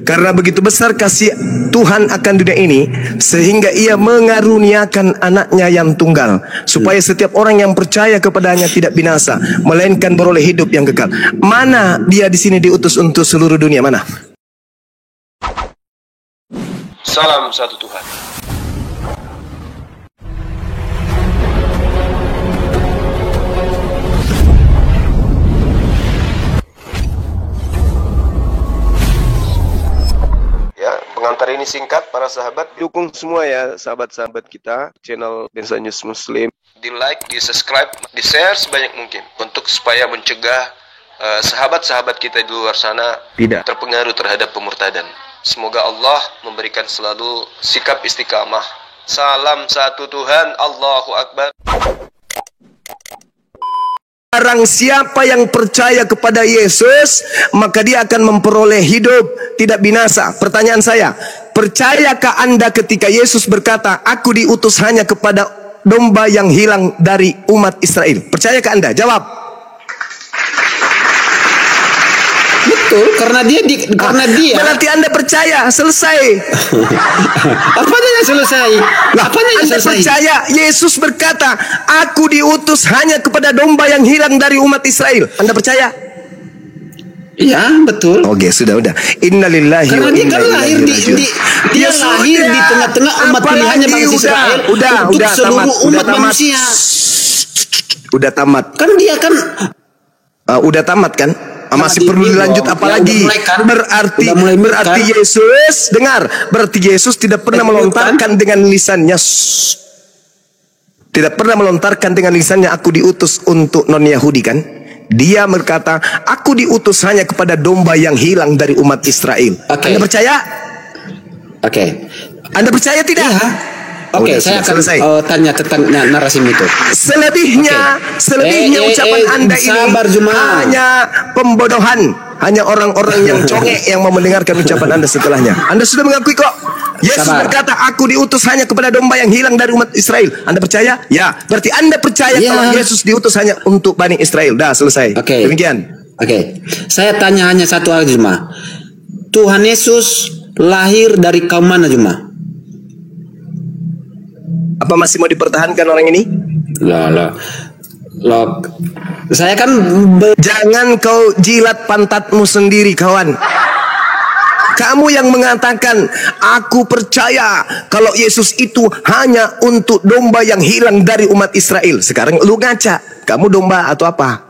Karena begitu besar kasih Tuhan akan dunia ini, sehingga ia mengaruniakan anaknya yang tunggal, supaya setiap orang yang percaya kepadanya tidak binasa, melainkan beroleh hidup yang kekal. Mana dia di sini diutus untuk seluruh dunia? Mana? Salam satu Tuhan. Pengantar ini singkat, para sahabat. Dukung semua ya sahabat-sahabat kita channel Densa News Muslim. Di like, di subscribe, di share sebanyak mungkin, untuk supaya mencegah sahabat-sahabat kita di luar sana tidak terpengaruh terhadap pemurtadan. Semoga Allah memberikan selalu sikap istiqamah. Salam satu Tuhan, Allahu Akbar. Barang siapa yang percaya kepada Yesus, maka dia akan memperoleh hidup tidak binasa. Pertanyaan saya, percayakah Anda ketika Yesus berkata, aku diutus hanya kepada domba yang hilang dari umat Israel? Percayakah Anda? Jawab. Betul, karena dia berarti Anda percaya, selesai. Apanya yang selesai? Apanya yang Anda selesai? percaya Yesus berkata, aku diutus hanya kepada domba yang hilang dari umat Israel. Anda percaya? Iya, betul. Oke, sudah. Innalillahi karena wa dia inna kan lahir ilaihi raji'un. dia lahir di tengah-tengah umat pilihannya bangsa Israel untuk seluruh umat manusia. Udah tamat. Kan dia kan udah tamat kan? Masih perlu dilanjut apalagi? Berarti Yesus, dengar, berarti Yesus tidak pernah melontarkan dengan lisannya. Tidak pernah melontarkan dengan lisannya, aku diutus untuk non-Yahudi kan? Dia berkata, aku diutus hanya kepada domba yang hilang dari umat Israel. Anda percaya? Anda percaya tidak? Oke, saya akan tanya tentang narasi itu. Selebihnya ucapan Anda ini hanya pembodohan, hanya orang-orang yang congek yang mau mendengarkan ucapan Anda setelahnya. Anda sudah mengakui kok. Yesus berkata, aku diutus hanya kepada domba yang hilang dari umat Israel. Anda percaya? Ya. Berarti Anda percaya kalau Yesus diutus hanya untuk Bani Israel. Dah, selesai. Demikian. Saya tanya hanya satu hal cuma. Tuhan Yesus lahir dari kaum mana cuma? Apa masih mau dipertahankan orang ini? Loh, saya kan jangan kau jilat pantatmu sendiri, kawan. Kamu yang mengatakan, aku percaya kalau Yesus itu hanya untuk domba yang hilang dari umat Israel. Sekarang lu ngaca, kamu domba atau apa?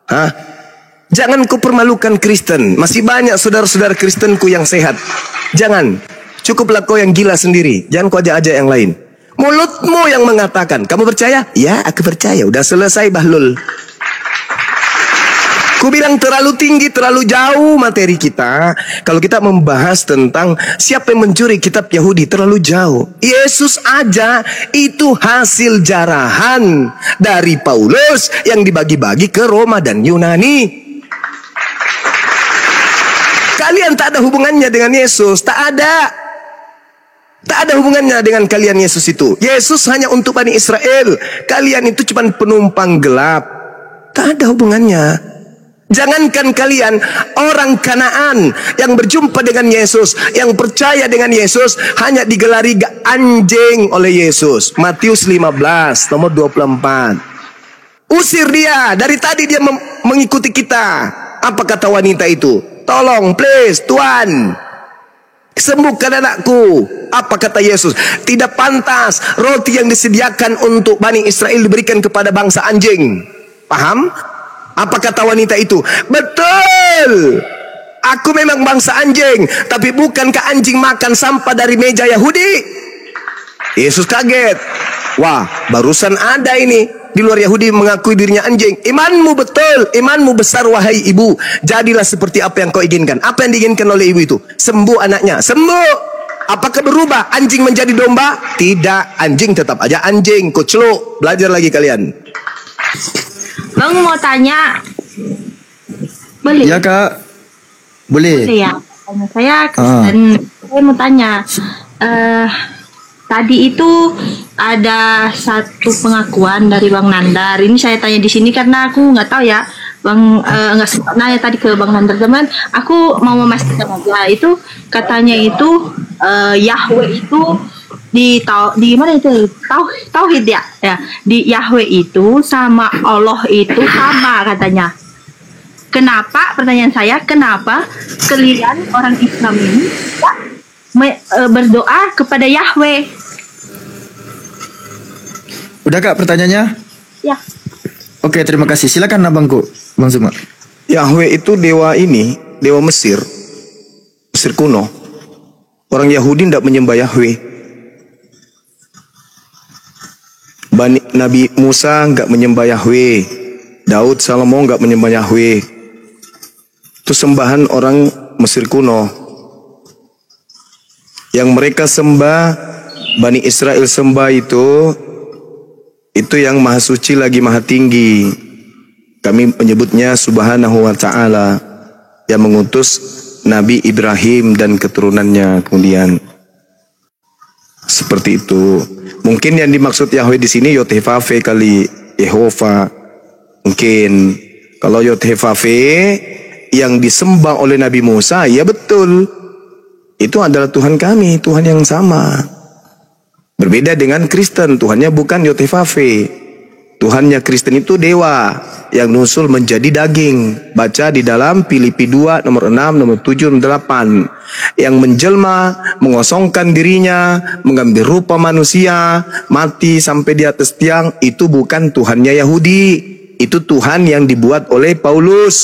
Hah? Jangan kau permalukan Kristen. Masih banyak saudara-saudara Kristenku yang sehat. Jangan. Cukuplah kau yang gila sendiri. Jangan kau ajak-ajak yang lain. Mulutmu yang mengatakan, kamu percaya? Ya, aku percaya. Udah selesai, Bahlul. Ku bilang terlalu tinggi, terlalu jauh materi kita. Kalau kita membahas tentang siapa yang mencuri kitab Yahudi, terlalu jauh. Yesus aja itu hasil jarahan dari Paulus yang dibagi-bagi ke Roma dan Yunani. Kalian tak ada hubungannya dengan Yesus, tak ada. Tak ada hubungannya dengan kalian Yesus itu. Yesus hanya untuk Bani Israel. Kalian itu cuma penumpang gelap. Tak ada hubungannya. Jangankan kalian, orang Kanaan yang berjumpa dengan Yesus, yang percaya dengan Yesus, hanya digelari anjing oleh Yesus. Matius 15 nomor 24. Usir dia. Dari tadi dia mengikuti kita. Apa kata wanita itu? Tolong please Tuhan, sembuhkan anakku. Apa kata Yesus? Tidak pantas roti yang disediakan untuk Bani Israel diberikan kepada bangsa anjing. Paham? Apa kata wanita itu? Betul. Aku memang bangsa anjing, tapi bukankah anjing makan sampah dari meja Yahudi? Yesus kaget. Wah, barusan ada ini di luar Yahudi mengakui dirinya anjing. Imanmu betul, imanmu besar wahai ibu. Jadilah seperti apa yang kau inginkan. Apa yang diinginkan oleh ibu itu? Sembuh anaknya. Sembuh. Apakah berubah anjing menjadi domba? Tidak, anjing tetap aja anjing. Kucluk. Belajar lagi kalian. Bang mau tanya. Boleh? Ya kak. Boleh. Boleh ya. Saya Kristen. Saya mau tanya. Tadi itu ada satu pengakuan dari Bang Nandar. Ini saya tanya di sini karena aku nggak tahu ya. nggak sempat nanya tadi ke Bang Nantar, teman. Aku mau memastikan aja itu katanya itu Yahweh itu di mana itu tauhid ya di Yahweh itu sama Allah itu sama katanya. Kenapa, pertanyaan saya, kenapa kalian orang Islam ini berdoa kepada Yahweh? Udah Kak pertanyaannya? Ya. Oke, terima kasih. Silakan abangku, Bang Zuma. Yahweh itu dewa ini, dewa Mesir kuno. Orang Yahudi tidak menyembah Yahweh. Nabi Musa nggak menyembah Yahweh. Daud, Salomo nggak menyembah Yahweh. Itu sembahan orang Mesir kuno. Yang mereka sembah, Bani Israel sembah itu yang maha suci lagi maha tinggi. Kami menyebutnya Subhanahu wa ta'ala, yang mengutus Nabi Ibrahim dan keturunannya kemudian. Seperti itu. Mungkin yang dimaksud Yahweh di sini Yotevave kali, Yehova. Mungkin kalau Yotevave yang disembah oleh Nabi Musa, ya betul. Itu adalah Tuhan kami, Tuhan yang sama. Berbeda dengan Kristen, Tuhannya bukan Yotevave. Tuhannya Kristen itu dewa yang nusul menjadi daging. Baca di dalam Filipi 2 nomor 6, nomor 7, nomor 8. Yang menjelma, mengosongkan dirinya, mengambil rupa manusia, mati sampai di atas tiang. Itu bukan Tuhannya Yahudi. Itu Tuhan yang dibuat oleh Paulus.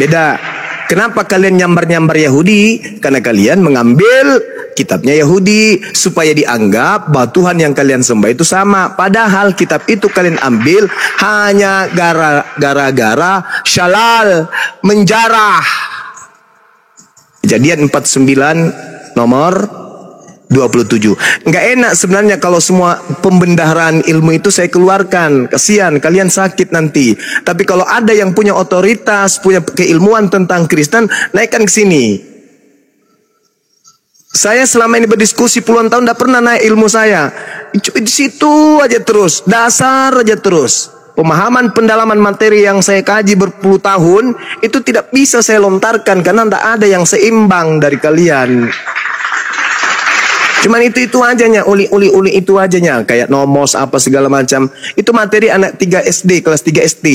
Beda. Kenapa kalian nyambar-nyambar Yahudi? Karena kalian mengambil kitabnya Yahudi supaya dianggap bahwa Tuhan yang kalian sembah itu sama. Padahal kitab itu kalian ambil hanya gara-gara syalal, menjarah. Kejadian 49 nomor 27. Nggak enak sebenarnya kalau semua pembendaharaan ilmu itu saya keluarkan. Kasihan, kalian sakit nanti. Tapi kalau ada yang punya otoritas, punya keilmuan tentang Kristen, naikkan ke sini. Saya selama ini berdiskusi puluhan tahun tidak pernah naik ilmu saya. Di situ aja terus, dasar aja terus. Pemahaman pendalaman materi yang saya kaji berpuluh tahun itu tidak bisa saya lontarkan karena tidak ada yang seimbang dari kalian. Cuman itu ajanya, uli itu ajanya, kayak nomos apa segala macam. Itu materi anak 3 SD, kelas 3 SD.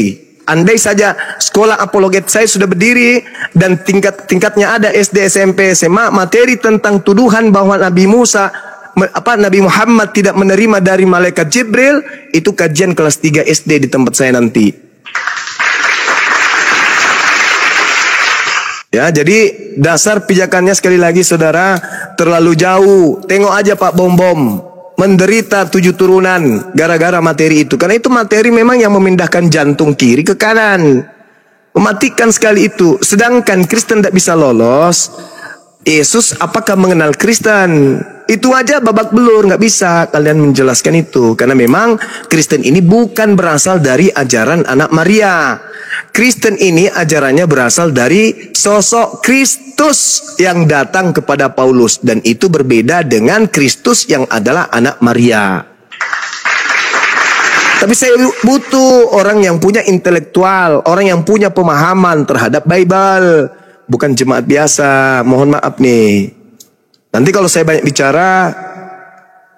Andai saja sekolah apologet saya sudah berdiri dan tingkatnya ada SD, SMP, SMA, materi tentang tuduhan bahwa Nabi Muhammad tidak menerima dari malaikat Jibril, itu kajian kelas 3 SD di tempat saya nanti. Ya, jadi dasar pijakannya sekali lagi saudara terlalu jauh. Tengok aja Pak Bom-Bom menderita 7 turunan gara-gara materi itu. Karena itu materi memang yang memindahkan jantung kiri ke kanan. Mematikan sekali itu. Sedangkan Kristen tidak bisa lolos. Yesus apakah mengenal Kristen? Itu aja babak belur, nggak bisa kalian menjelaskan itu. Karena memang Kristen ini bukan berasal dari ajaran anak Maria. Kristen ini ajarannya berasal dari sosok Kristus yang datang kepada Paulus. Dan itu berbeda dengan Kristus yang adalah anak Maria. Tapi saya butuh orang yang punya intelektual, orang yang punya pemahaman terhadap Bible. Bukan jemaat biasa, mohon maaf nih. Nanti kalau saya banyak bicara,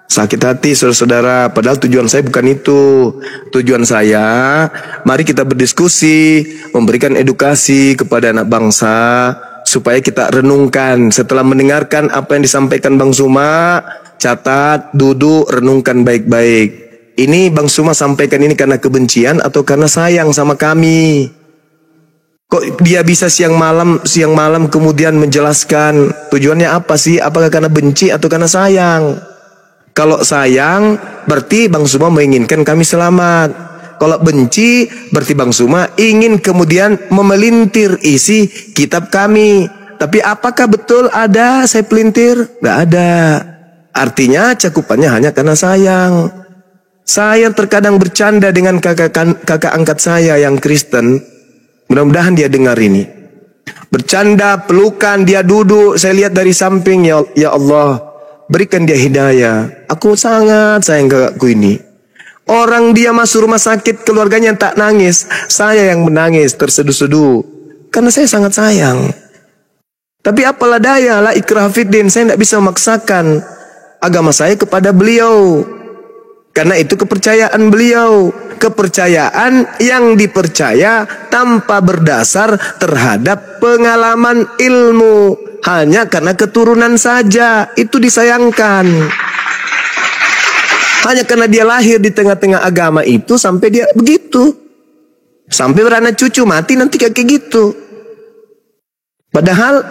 sakit hati saudara-saudara. Padahal tujuan saya bukan itu. Tujuan saya, mari kita berdiskusi, memberikan edukasi kepada anak bangsa, supaya kita renungkan. Setelah mendengarkan apa yang disampaikan Bang Zuma, catat, duduk, renungkan baik-baik. Ini Bang Zuma sampaikan ini karena kebencian atau karena sayang sama kami? Kok dia bisa siang malam kemudian menjelaskan tujuannya apa sih? Apakah karena benci atau karena sayang? Kalau sayang berarti Bang Zuma menginginkan kami selamat. Kalau benci berarti Bang Zuma ingin kemudian memelintir isi kitab kami. Tapi apakah betul ada saya pelintir? Gak ada. Artinya cakupannya hanya karena sayang. Saya terkadang bercanda dengan kakak angkat saya yang Kristen. Mudah-mudahan dia dengar ini. Bercanda, pelukan, dia duduk. Saya lihat dari samping, ya Allah, berikan dia hidayah. Aku sangat sayang kakakku ini. Orang dia masuk rumah sakit, keluarganya tak nangis, saya yang menangis terseduh-seduh. Karena saya sangat sayang. Tapi apalah daya, la ikrah fiddin, saya tidak bisa memaksakan agama saya kepada beliau. Karena itu kepercayaan beliau. Kepercayaan yang dipercaya tanpa berdasar terhadap pengalaman ilmu. Hanya karena keturunan saja, itu disayangkan. Hanya karena dia lahir di tengah-tengah agama itu sampai dia begitu. Sampai beranak cucu mati nanti kayak gitu. Padahal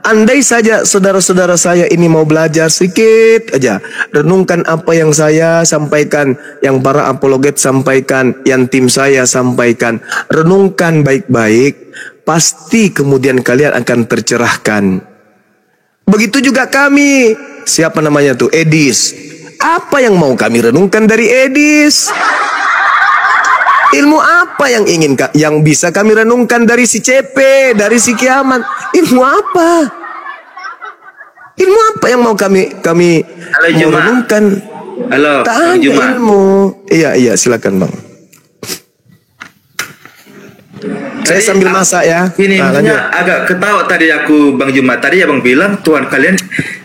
andai saja saudara-saudara saya ini mau belajar sedikit aja, renungkan apa yang saya sampaikan, yang para apologet sampaikan, yang tim saya sampaikan, renungkan baik-baik, pasti kemudian kalian akan tercerahkan. Begitu juga kami, siapa namanya tuh, Edis. Apa yang mau kami renungkan dari Edis? Ilmu apa yang ingin yang bisa kami renungkan dari si CP, dari si Kiamat? Ilmu apa? Ilmu apa yang mau kami mau renungkan? Halo, tak ada ilmu. Iya, silakan Bang. Saya sambil masak ya. Ini maksudnya agak ketawa tadi aku Bang Juma. Tadi Abang bilang Tuhan kalian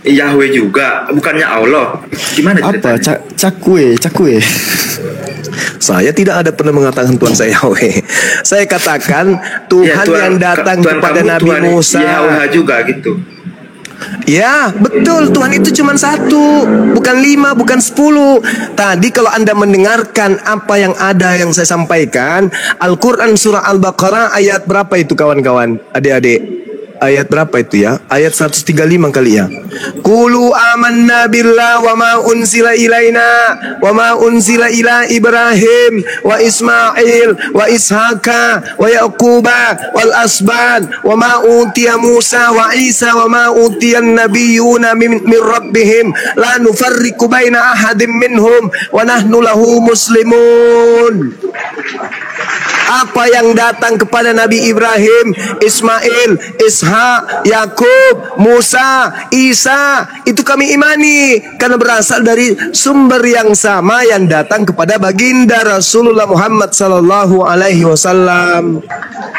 Yahweh juga, bukannya Allah. Gimana ceritanya? Apa? Cakwe. Saya tidak ada pernah mengatakan Tuhan saya Yahweh. Saya katakan Tuhan, yang datang kepada Nabi Tuhan Musa. Yahweh juga gitu. Ya, betul. Tuhan itu cuma satu, bukan 5, bukan 10. Tadi kalau Anda mendengarkan apa yang ada yang saya sampaikan, Al-Quran surah Al-Baqarah ayat berapa itu kawan-kawan, adik-adik? Ayat berapa itu ya? Ayat 135 kali ya. Qulu amanna billah wa ma unzila ilaina wa ma unzila ila Ibrahim wa Ismail wa Ishaqa wa Yaquba wal asban wa ma utiya Musa wa Isa wa ma utiya an-nabiyyuna min rabbihim la nufarriqu baina ahadin minhum wa nahnu lahu muslimun. Apa yang datang kepada Nabi Ibrahim, Ismail, Ishak, Yakub, Musa, Isa, itu kami imani karena berasal dari sumber yang sama yang datang kepada baginda Rasulullah Muhammad sallallahu alaihi wasallam.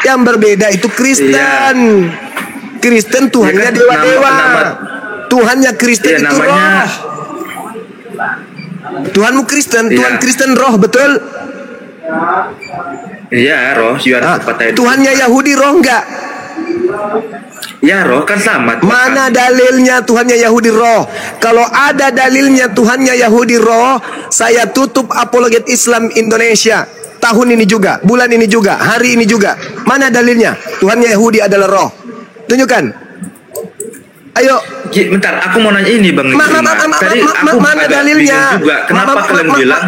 Yang berbeda itu Kristen. Kristen Tuhannya dewa-dewa. Tuhannya Kristen itu roh. Tuhanmu Kristen, Tuhan Kristen roh, betul? Iya, roh. Tuhannya Yahudi roh enggak? Ya, roh kan sama. Mana dalilnya Tuhannya Yahudi roh? Kalau ada dalilnya Tuhannya Yahudi roh, saya tutup apologet Islam Indonesia. Tahun ini juga, bulan ini juga, hari ini juga. Mana dalilnya Tuhannya Yahudi adalah roh? Tunjukkan. Ayo. Bentar, aku mau nanya ini Bang. Tadi aku mana dalilnya? Juga. Kenapa kalian bilang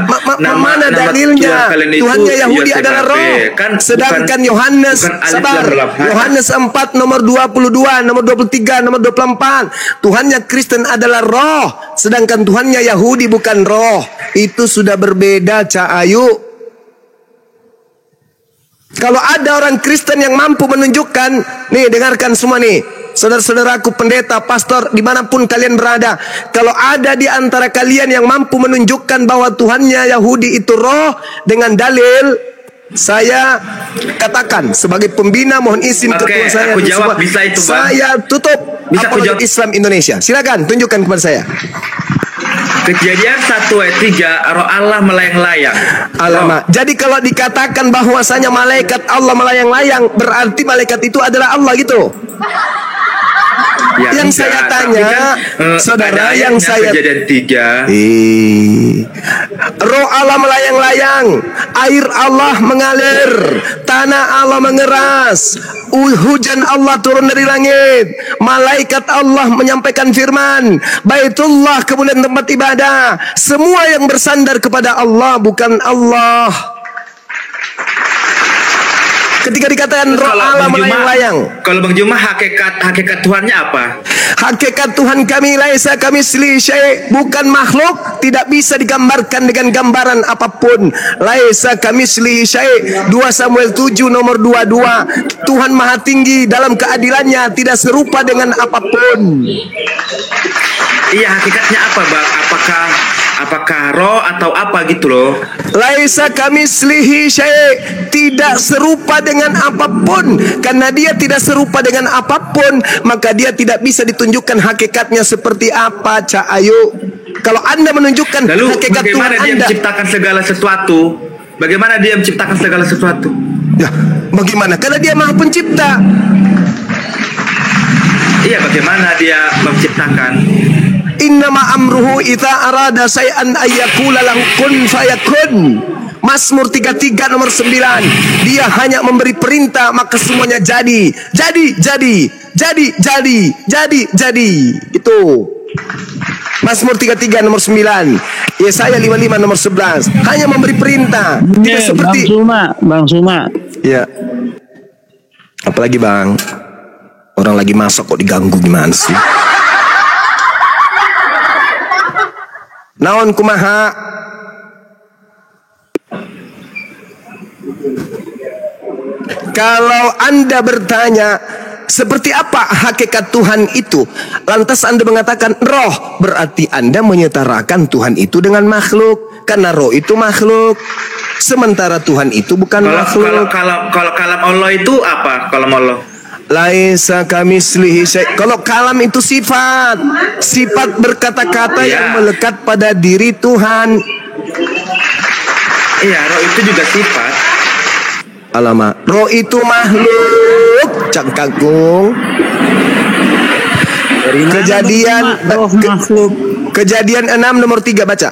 mana dalilnya? Tuhannya Yahudi adalah roh. Sedangkan Yohanes, sabar. Yohanes 4 nomor 22, nomor 23, nomor 24. Tuhannya Kristen adalah roh. Sedangkan Tuhannya Yahudi bukan roh. Itu sudah berbeda, Cak Ayu. Kalau ada orang Kristen yang mampu menunjukkan, nih dengarkan semua nih, saudara-saudaraku, pendeta, pastor, dimanapun kalian berada, kalau ada di antara kalian yang mampu menunjukkan bahwa Tuhannya Yahudi itu roh dengan dalil, saya katakan sebagai pembina, mohon izin ketua saya, aku jawab, bisa itu, Bang. Saya tutup apologet Islam Indonesia. Silakan tunjukkan kepada saya. Kejadian 1 ayat 3, roh Allah melayang-layang. Alamak. Jadi kalau dikatakan bahwasanya malaikat Allah melayang-layang, berarti malaikat itu adalah Allah gitu. Ya, yang saya tanya, saudara, yang saya Kejadian 3. Roh Allah melayang-layang, air Allah mengalir, tanah Allah mengeras, hujan Allah turun dari langit, malaikat Allah menyampaikan firman, Baitullah kemudian tempat ibadah, semua yang bersandar kepada Allah bukan Allah. Ketika dikatakan roh Allah melayang-layang, kalau Bang Juma hakikat Tuhannya apa? Hakikat Tuhan kami laisa kamislihi syai', bukan makhluk, tidak bisa digambarkan dengan gambaran apapun. Laisa kamislihi syai'. 2 Samuel 7 nomor 22. Tuhan Maha Tinggi dalam keadilannya, tidak serupa dengan apapun. Iya, hakikatnya apa, Bang? Apakah roh atau apa gitu loh? Laisa kamislihi syai', tidak serupa dengan apapun. Karena dia tidak serupa dengan apapun, maka dia tidak bisa ditunjukkan hakikatnya seperti apa, Cak Ayu. Kalau Anda menunjukkan Lalu hakikat Tuhan bagaimana dia Anda, menciptakan segala sesuatu? Bagaimana dia menciptakan segala sesuatu? ya, bagaimana? Karena dia Maha Pencipta. Iya, bagaimana dia menciptakan? Innama amruhu idza arada syai'an ayyakula lahu kun fayakun. Mazmur 33 nomor 9. Dia hanya memberi perintah maka semuanya jadi. Jadi. Itu. Mazmur 33 nomor 9. Yesaya 55 nomor 11. Hanya memberi perintah. Tidak seperti Bang Suma. Ya. Apalagi Bang? Orang lagi masuk kok diganggu gimana sih? Naon kumaha? Kalau Anda bertanya seperti apa hakikat Tuhan itu, lantas Anda mengatakan roh, berarti Anda menyetarakan Tuhan itu dengan makhluk, karena roh itu makhluk, sementara Tuhan itu bukan makhluk. Kalau kalam Allah itu apa? Kalam Allah. Laisa kamislihi syai'. Kalau kalam itu sifat berkata-kata yang melekat pada diri Tuhan. Iya, roh itu juga sifat. Alamak, roh itu makhluk, Cak Kakung. Kejadian 6 nomor 3 baca.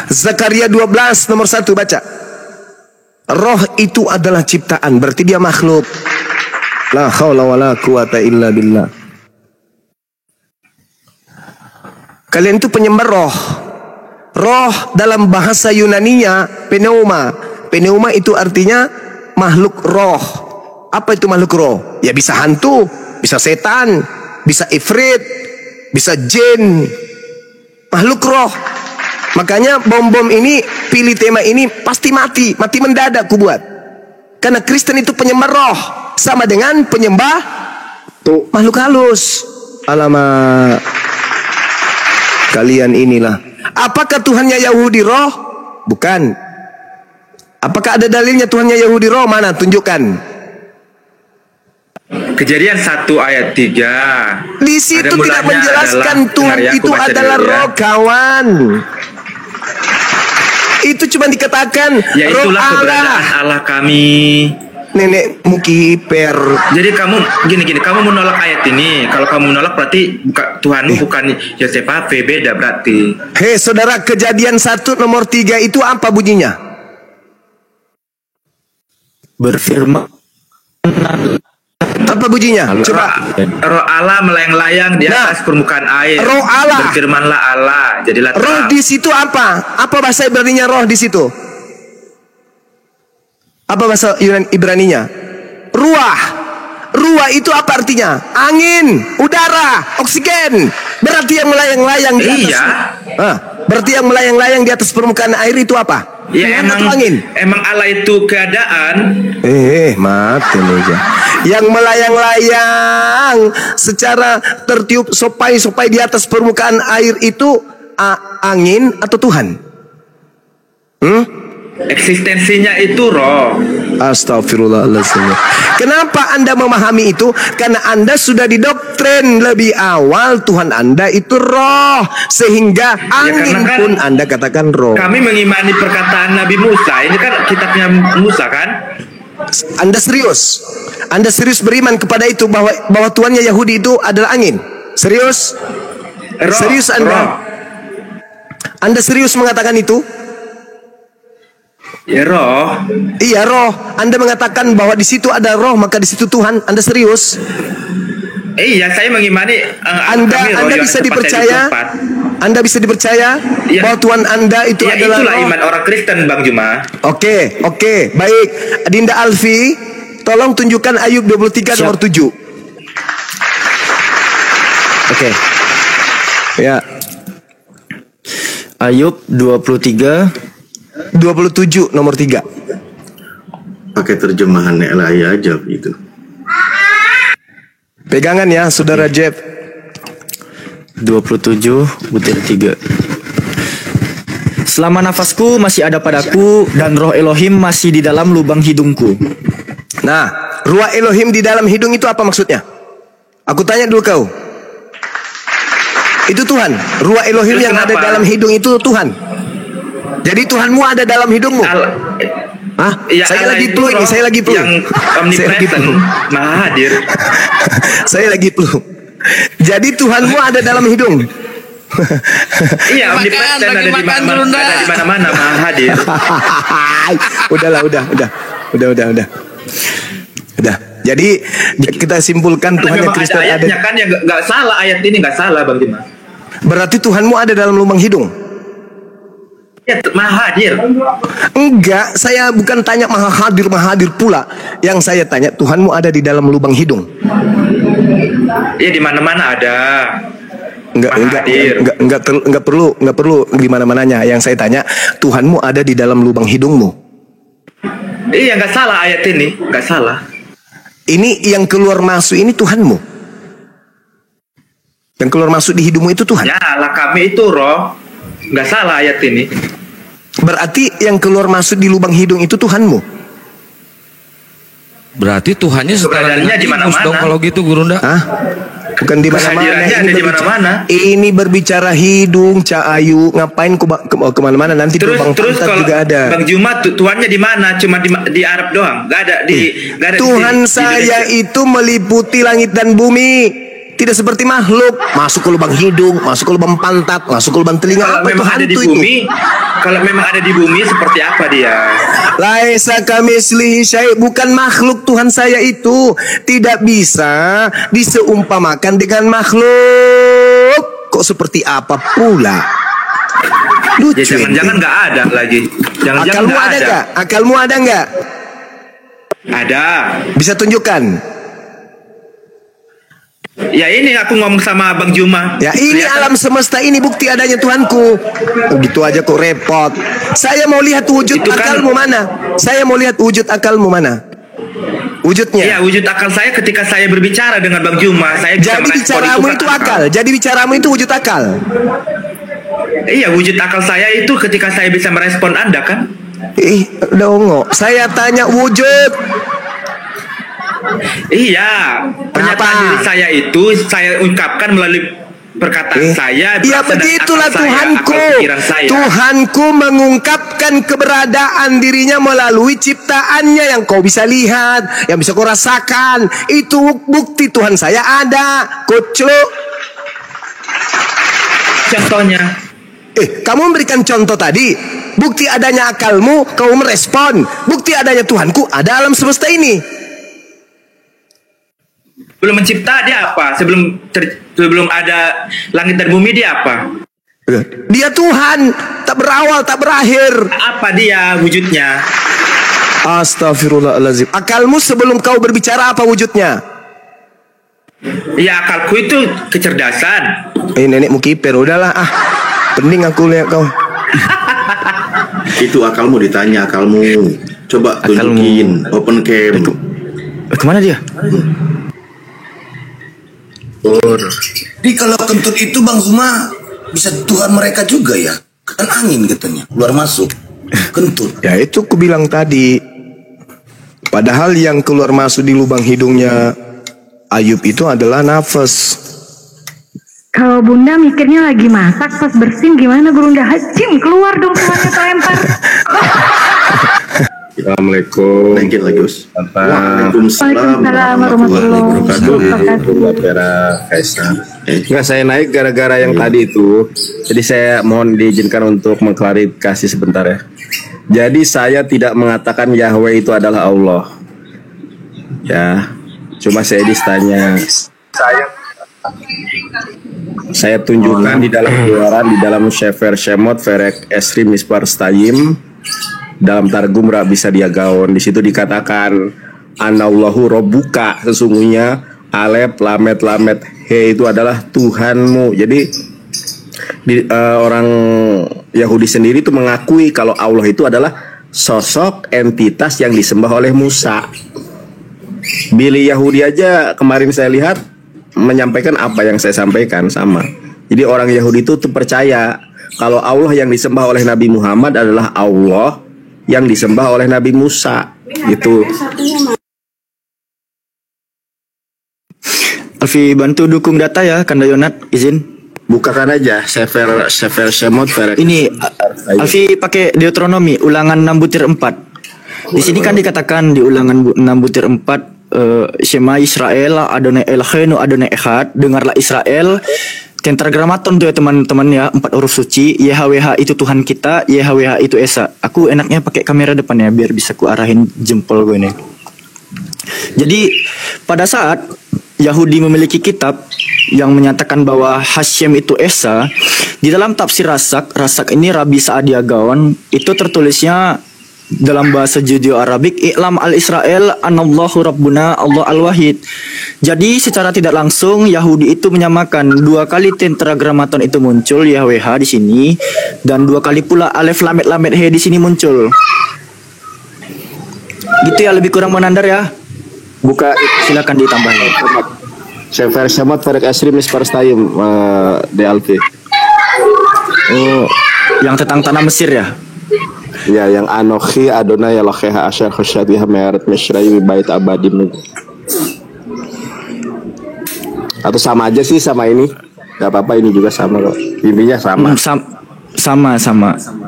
Zakaria 12 nomor 1 baca. Roh itu adalah ciptaan, berarti dia makhluk. La haula wala quwata illa billah. Kalian itu penyembah roh. Roh dalam bahasa Yunaninya pneuma. Pneuma itu artinya makhluk roh. Apa itu makhluk roh? Ya bisa hantu, bisa setan, bisa ifrit, bisa jin. Makhluk roh. Makanya bom-bom ini pilih tema ini pasti mati mendadak ku buat. Karena Kristen itu penyembah roh, sama dengan penyembah makhluk halus. Alamak, kalian inilah. Apakah Tuhannya Yahudi roh? Bukan. Apakah ada dalilnya Tuhannya Yahudi roh? Mana? Tunjukkan. Kejadian 1 ayat 3. Di situ tidak menjelaskan Tuhan itu adalah roh, kawan. Itu cuma dikatakan ya roh itulah keberadaan Allah kami. Nenek Mukiper. Jadi kamu gini, kamu menolak ayat ini. Kalau kamu menolak berarti Tuhanmu bukan Yosefa, beda berarti. Hei saudara, Kejadian 1 nomor 3 itu apa bunyinya? Berfirman. Apa bunyinya? Coba. Roh Allah melayang-layang di atas permukaan air. Roh Allah. Berfirmanlah Allah, jadilah terang. Roh di situ apa? Apa bahasa Ibraninya roh di situ? Apa bahasa Ibraninya? Ruah. Ruah itu apa artinya? Angin, udara, oksigen. Berarti yang melayang-layang di atas. Iya. Berarti yang melayang-layang di atas permukaan air itu apa? Ya angin. Emang Allah itu keadaan. Mati aja. Yang melayang-layang secara tertiup sopai-sopai di atas permukaan air itu angin atau Tuhan? Eksistensinya itu roh. Astagfirullahaladzim. Kenapa Anda memahami itu? Karena Anda sudah didoktrin lebih awal Tuhan Anda itu roh, sehingga angin pun Anda katakan roh. Kami mengimani perkataan Nabi Musa. Ini kan kitabnya Musa kan? Anda serius? Anda serius beriman kepada itu bahwa Tuhannya Yahudi itu adalah angin? Serius? Roh, serius Anda? Roh. Anda serius mengatakan itu? Ya roh. Iya roh. Anda mengatakan bahwa di situ ada roh, maka di situ Tuhan. Anda serius? Iya, saya mengimani. Anda bisa dipercaya. Anda bisa dipercaya bahwa Tuhan Anda itu adalah itulah roh. Iman orang Kristen, Bang Juma. Oke, baik. Dinda Alfi, tolong tunjukkan Ayub 23 nomor 7. Oke. Ya. Ayub 23 27 nomor 3. Pakai terjemahan Elaya aja itu. Pegangan ya, Saudara Jeff. 27 butir 3. Selama nafasku masih ada padaku dan roh Elohim masih di dalam lubang hidungku. Nah, ruah Elohim di dalam hidung itu apa maksudnya? Aku tanya dulu kau. Itu Tuhan. Ruah Elohim Terus yang kenapa? ada dalam hidung itu Tuhan. Jadi Tuhanmu ada dalam hidungmu. Hah? Ya, Saya Allah lagi itu flu ini, roh saya lagi flu. Yang Saya lagi omnipresent, flu. maha hadir. Saya lagi flu. Jadi Tuhanmu ada dalam hidung. Iya, omnipresent ada di mana-mana, maha hadir. Udahlah, udah. Jadi kita simpulkan Tuhan yang Memang Kristen ada ada. ayatnya kan yang nggak salah, ayat ini nggak salah Bang Dimas. Berarti Tuhanmu ada dalam lubang hidung. Ya, maha hadir. Enggak, saya bukan tanya maha hadir pula. Yang saya tanya Tuhanmu ada di dalam lubang hidung. Iya, di mana-mana ada. Enggak perlu di mana-mananya. Yang saya tanya Tuhanmu ada di dalam lubang hidungmu. Iya, nggak salah ayat ini, nggak salah. Ini yang keluar masuk ini Tuhanmu. Yang keluar masuk di hidungmu itu Tuhan. Ya, Allah kami itu roh, nggak salah ayat ini. Berarti yang keluar masuk di lubang hidung itu Tuhanmu. Berarti Tuhannya setara Keberadaannya dengan di Timus mana-mana. dong kalau gitu Gurunda. Hah? Bukan di mana-mana. Kehadirannya ada di mana-mana. Ini berbicara hidung, Cak Ayu. Ngapain kemana-mana? Nanti Terus lubang pantat kalau juga ada. Bang Juma Tuhannya di mana? Cuma di Arab doang, nggak ada nggak ada di Tuhan sini, di saya Indonesia. itu meliputi langit dan bumi. Tidak seperti makhluk. Masuk ke lubang hidung, masuk ke lubang pantat, masuk ke lubang telinga. Kalau Apa itu memang ada di hantu itu? bumi, kalau memang ada di bumi seperti apa dia? Laisa kamislihi syai', bukan makhluk Tuhan saya itu. Tidak bisa diseumpamakan dengan makhluk. Kok seperti apa pula? Ya Lucu jangan-jangan ini. nggak ada lagi. Jangan-jangan Akalmu nggak ada ada. nggak? Akalmu ada nggak? Ada. Bisa tunjukkan. Ya ini aku ngomong sama Bang Juma. Ya ini Kelihatan. alam semesta ini bukti adanya Tuhanku. Begitu aja kok repot. Saya mau lihat wujud Itu kan- akalmu mana? Saya mau lihat wujud akalmu mana? Wujudnya. Iya, wujud akal saya ketika saya berbicara dengan Bang Juma, saya bisa Jadi merespon bicaramu itu kan akal. Jadi bicaramu itu wujud akal. Iya, wujud akal saya itu ketika saya bisa merespon Anda kan? Ih, dongo. Saya tanya wujud. Iya, pernyataan Apa? diri saya itu saya ungkapkan melalui perkataan saya. Ya berasal dari begitulah akal saya, Tuhanku. akal pikiran saya. Tuhanku mengungkapkan keberadaan dirinya melalui ciptaannya yang kau bisa lihat, yang bisa kau rasakan. Itu bukti Tuhan saya ada. Kucluk. Contohnya, Kamu memberikan contoh tadi. Bukti adanya akalmu, kau merespon. Bukti adanya Tuhanku ada alam semesta ini. belum mencipta dia apa? Sebelum ada langit dan bumi dia apa? Dia Tuhan, tak berawal, tak berakhir. Apa dia wujudnya? Astaghfirullahaladzim. Akalmu sebelum kau berbicara apa wujudnya? Ya akalku itu kecerdasan. Nenekmu kiper, udahlah pening aku lihat kau. Itu akalmu, ditanya akalmu. Coba tunjukin open cam. Kemana dia? Jadi kalau kentut itu Bang Zuma bisa Tuhan mereka juga ya? Kan angin katanya, keluar masuk. Kentut. Ya itu aku bilang tadi. Padahal yang keluar masuk di lubang hidungnya Ayub itu adalah nafas. Kalau Bunda mikirnya lagi masak pas bersin gimana Gurunda? Hacim keluar dong semuanya terlempar. Assalamualaikum. Naikin lagi Gus. Waalaikumsalam warahmatullahi wabarakatuh. Enggak, saya naik gara-gara yang tadi itu. Jadi saya mohon diizinkan untuk mengklarifikasi sebentar ya. Jadi saya tidak mengatakan Yahweh itu adalah Allah. Ya, cuma saya ditanya. Saya tunjukkan di dalam keluaran di dalam Sefer Shemot Verek Esri Mispar Stayim dalam Targum Rabisa Diagaon. Di situ dikatakan Anallahu Robbuka, sesungguhnya Alef Lamet Lamet He itu adalah Tuhanmu. Jadi orang Yahudi sendiri itu mengakui kalau Allah itu adalah sosok entitas yang disembah oleh Musa. Billy Yahudi aja kemarin saya lihat menyampaikan apa yang saya sampaikan sama. Jadi orang Yahudi itu tuh percaya kalau Allah yang disembah oleh Nabi Muhammad adalah Allah yang disembah oleh Nabi Musa. Gitu. Alfi bantu dukung data ya, Kanda Yonat, izin. Bukakan aja Sefer Shemot Ferek. Ini Alfi pakai Deuteronomi ulangan 6 butir 4. Di sini kan dikatakan di ulangan 6 butir 4 Shema Israel Adonai Eloheinu Adonai Echad, dengarlah Israel. Tetragrammaton tuh ya teman-teman ya, 4 huruf suci. YHWH itu Tuhan kita, YHWH itu Esa. Aku enaknya pakai kamera depan ya biar bisa ku arahin jempol gue ini. Jadi pada saat Yahudi memiliki kitab yang menyatakan bahwa Hashem itu Esa, di dalam tafsir Rasak ini Rabi Saadia Gaon itu tertulisnya dalam bahasa Judeo-Arabik, I'lam al-Israel anallahu rabbuna Allah al-wahid. Jadi secara tidak langsung Yahudi itu menyamakan 2 kali tetragrammaton itu muncul YHWH di sini, dan 2 kali pula alef lamet lamet he di sini muncul. Gitu ya, lebih kurang menandar ya. Buka, silakan ditambahin. Sefer Shemot Ferek Esri Mispar Stayim DLV. Oh, yang tentang tanah Mesir ya? Ya, yang Anochi Adonai Eloheha Asher Khosyatiha Me'eret Meshrai Bait Abadim. Atau sama aja sih sama ini. Gak apa-apa, ini juga sama kok. Intinya sama. Sama.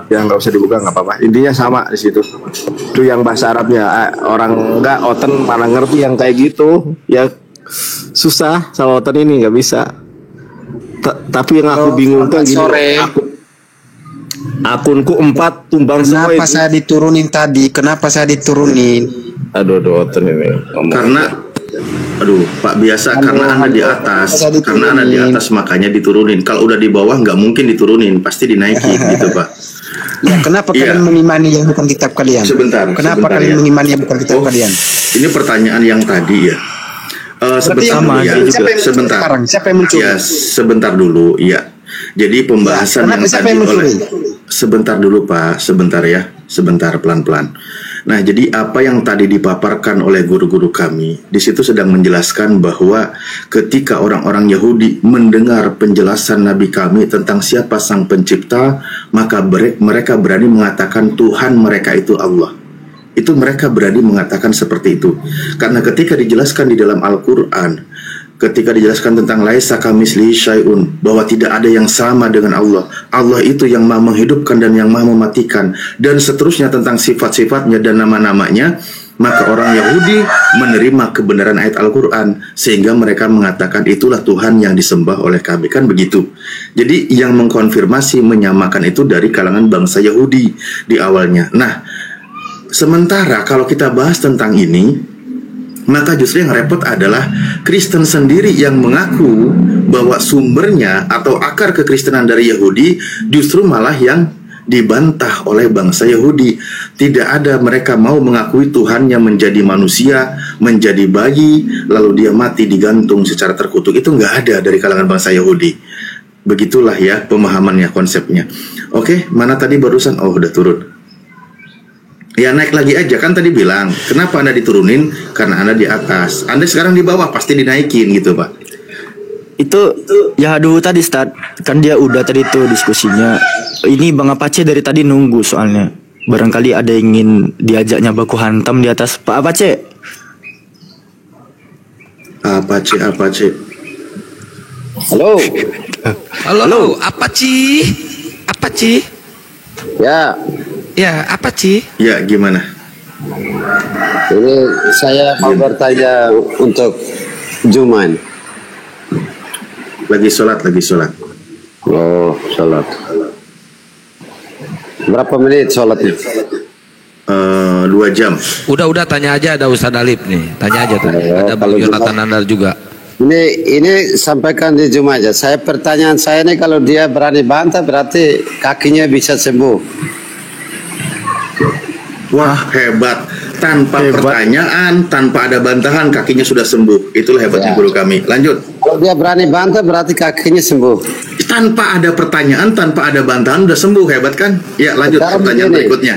Ya nggak usah dibuka, nggak apa-apa. Intinya sama di situ. Itu yang bahasa Arabnya. Orang nggak oten mana ngerti yang kayak gitu. Ya susah sama oten ini, nggak bisa. Tapi yang aku bingungkan gini. Akunku 4 tumbang semua. Kenapa saya diturunin tadi? Kenapa saya diturunin? Aduh oten ini. Karena Pak biasa karena Anda di atas, karena Anda di atas makanya diturunin. Kalau udah di bawah nggak mungkin diturunin, pasti dinaikin gitu Pak. Ya, kenapa kalian mengimani yang bukan kitab kalian? Kenapa kalian mengimani yang bukan kitab kalian? Ini pertanyaan yang tadi ya. Siapa yang mencuri? Ya, sebentar dulu, ya. Jadi pembahasan yang tadi oleh sebentar dulu Pak, sebentar ya, sebentar pelan-pelan. Nah, jadi apa yang tadi dipaparkan oleh guru-guru kami, di situ sedang menjelaskan bahwa ketika orang-orang Yahudi mendengar penjelasan Nabi kami tentang siapa Sang Pencipta, maka mereka berani mengatakan Tuhan mereka itu Allah. Itu mereka berani mengatakan seperti itu. Karena ketika dijelaskan di dalam Al-Quran, ketika dijelaskan tentang laisa kamislihi syai'un, bahwa tidak ada yang sama dengan Allah. Allah itu yang maha menghidupkan dan yang maha mematikan, dan seterusnya tentang sifat-sifatnya dan nama-namanya, maka orang Yahudi menerima kebenaran ayat Al-Quran, sehingga mereka mengatakan itulah Tuhan yang disembah oleh kami. Kan begitu. Jadi yang mengkonfirmasi, menyamakan itu dari kalangan bangsa Yahudi di awalnya. Nah, sementara kalau kita bahas tentang ini, maka justru yang repot adalah Kristen sendiri yang mengaku bahwa sumbernya atau akar kekristenan dari Yahudi justru malah yang dibantah oleh bangsa Yahudi. Tidak ada, mereka mau mengakui Tuhannya menjadi manusia, menjadi bayi, lalu dia mati digantung secara terkutuk. Itu nggak ada dari kalangan bangsa Yahudi. Begitulah ya pemahamannya, konsepnya. Oke, mana tadi barusan? Oh, udah turun. Ya naik lagi aja, kan tadi bilang kenapa Anda diturunin? Karena Anda di atas. Anda sekarang di bawah, pasti dinaikin gitu Pak. Itu ya dulu tadi Stad, kan dia udah tadi tuh diskusinya. Ini Bang Apache dari tadi nunggu soalnya. Barangkali ada yang ingin diajaknya baku hantam di atas. Pak Apache. Apache. Halo, Apache. Ya, Apache. Ya, gimana? Ini saya mau bertanya untuk Juman. Lagi sholat. Oh, sholat. Berapa menit sholatnya? 2 jam. Udah tanya aja, ada Ustaz Alif nih. Tanya aja tuh. Ada Bang Yonatan Nandar juga. Ini sampaikan di Jumat aja. Pertanyaan saya nih, kalau dia berani bantah berarti kakinya bisa sembuh. Wah, hebat. Tanpa pertanyaan, tanpa ada bantahan, kakinya sudah sembuh. Itulah hebatnya guru kami. Lanjut. Kalau dia berani bantah berarti kakinya sembuh. Tanpa ada pertanyaan, tanpa ada bantahan, udah sembuh. Hebat kan? Ya, lanjut. Sekarang pertanyaan begini. berikutnya.